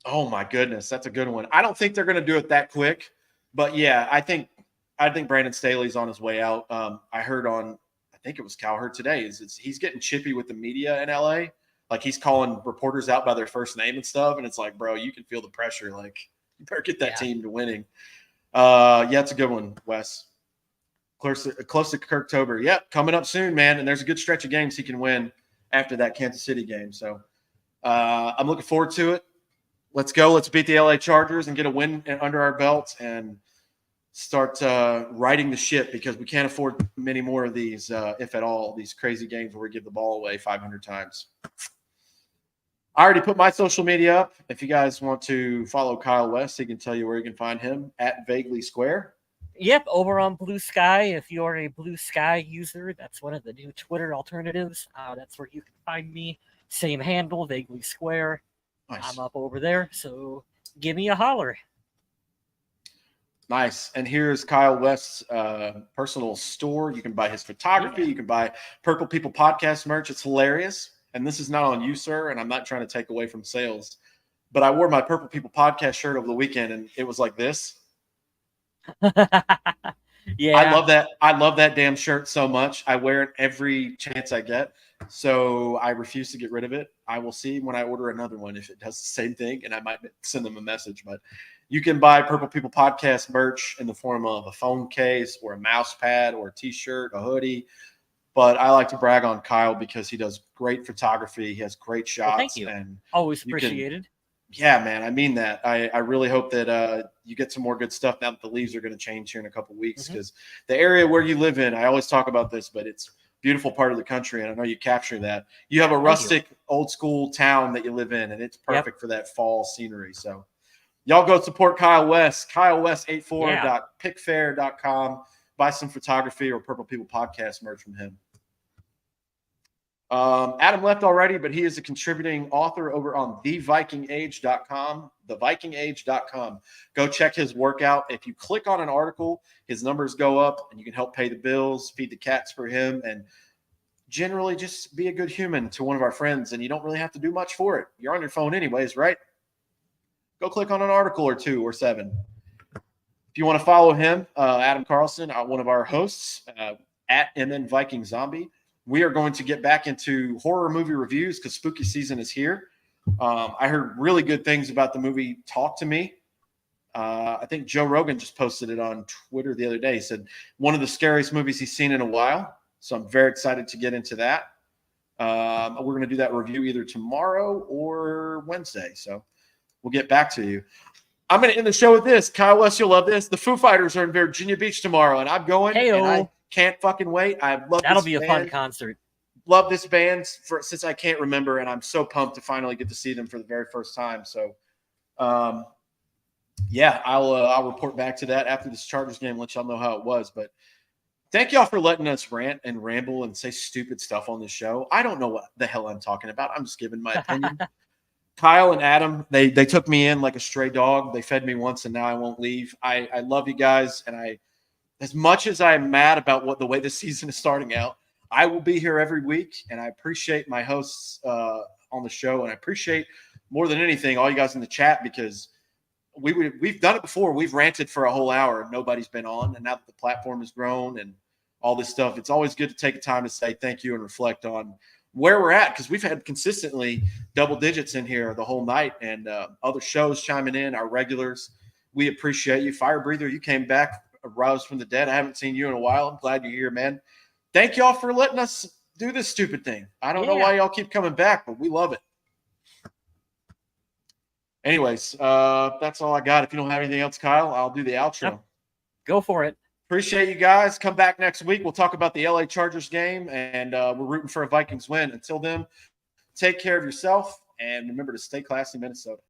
my goodness, that's a good one. I don't think they're gonna do it that quick, but yeah, I think Brandon Staley's on his way out. I heard on, I think it was Cowherd today, he's getting chippy with the media in LA. Like he's calling reporters out by their first name and stuff. And it's like, bro, you can feel the pressure. Like you better get that team to winning. It's a good one, Wes. Close to Kirktober. Yep, coming up soon, man. And there's a good stretch of games he can win after that Kansas City game. So I'm looking forward to it. Let's go. Let's beat the LA Chargers and get a win under our belts and start riding the ship, because we can't afford many more of these, if at all, these crazy games where we give the ball away 500 times. I already put my social media up. If you guys want to follow Kyle West, he can tell you where you can find him at Vaguely Square. Yep, over on Blue Sky. If you're a Blue Sky user, that's one of the new Twitter alternatives. That's where you can find me. Same handle, Vaguely Square. Nice. I'm up over there, so give me a holler. Nice. And here's Kyle West's personal store. You can buy his photography. You can buy Purple People Podcast merch. It's hilarious. And this is not on you, sir, and I'm not trying to take away from sales. But I wore my Purple People Podcast shirt over the weekend, and it was like this. Yeah. I love that. I love that damn shirt so much. I wear it every chance I get. So I refuse to get rid of it. I will see when I order another one if it does the same thing, and I might send them a message. But you can buy Purple People Podcast merch in the form of a phone case or a mouse pad or a t-shirt, a hoodie. But I like to brag on Kyle because he does great photography. He has great shots. Well, thank you. And always appreciated. Yeah, man. I mean that. I really hope that you get some more good stuff now that the leaves are going to change here in a couple of weeks, because the area where you live in, I always talk about this, but it's a beautiful part of the country, and I know you capture that. You have a rustic, old school town that you live in, and it's perfect for that fall scenery. So y'all go support Kyle West, kylewest84.pickfair.com. Buy some photography or Purple People Podcast merch from him. Adam left already, but he is a contributing author over on thevikingage.com, thevikingage.com. Go check his work out. If you click on an article, his numbers go up, and you can help pay the bills, feed the cats for him, and generally just be a good human to one of our friends, and you don't really have to do much for it. You're on your phone anyways, right? Go click on an article or 2 or 7. If you want to follow him, Adam Carlson, one of our hosts, at MN Viking Zombie. We are going to get back into horror movie reviews because spooky season is here. I heard really good things about the movie Talk to Me. I think Joe Rogan just posted it on Twitter the other day. He said one of the scariest movies he's seen in a while. So I'm very excited to get into that. We're going to do that review either tomorrow or Wednesday. So we'll get back to you. I'm going to end the show with this. Kyle West, you'll love this. The Foo Fighters are in Virginia Beach tomorrow, and I'm going. Hey-o. And I can't fucking wait. I love That'll this be a band. fun concert. Love this band since I can't remember, and I'm so pumped to finally get to see them for the very first time. So, I'll report back to that after this Chargers game, let y'all know how it was. But thank y'all for letting us rant and ramble and say stupid stuff on this show. I don't know what the hell I'm talking about. I'm just giving my opinion. Kyle and Adam, they took me in like a stray dog. They fed me once, and now I won't leave. I love you guys, and as much as I'm mad about the way the season is starting out, I will be here every week, and I appreciate my hosts on the show, and I appreciate more than anything all you guys in the chat, because we've done it before. We've ranted for a whole hour and nobody's been on, and now that the platform has grown and all this stuff, it's always good to take a time to say thank you and reflect on where we're at, because we've had consistently double digits in here the whole night, and other shows chiming in, our regulars. We appreciate you. Fire Breather, you came back roused from the dead. I haven't seen you in a while. I'm glad you're here, man. Thank y'all for letting us do this stupid thing. I don't know why y'all keep coming back, but we love it. Anyways, that's all I got. If you don't have anything else, Kyle, I'll do the outro. Yep. Go for it. Appreciate you guys. Come back next week. We'll talk about the LA Chargers game, and we're rooting for a Vikings win. Until then, take care of yourself, and remember to stay classy, Minnesota.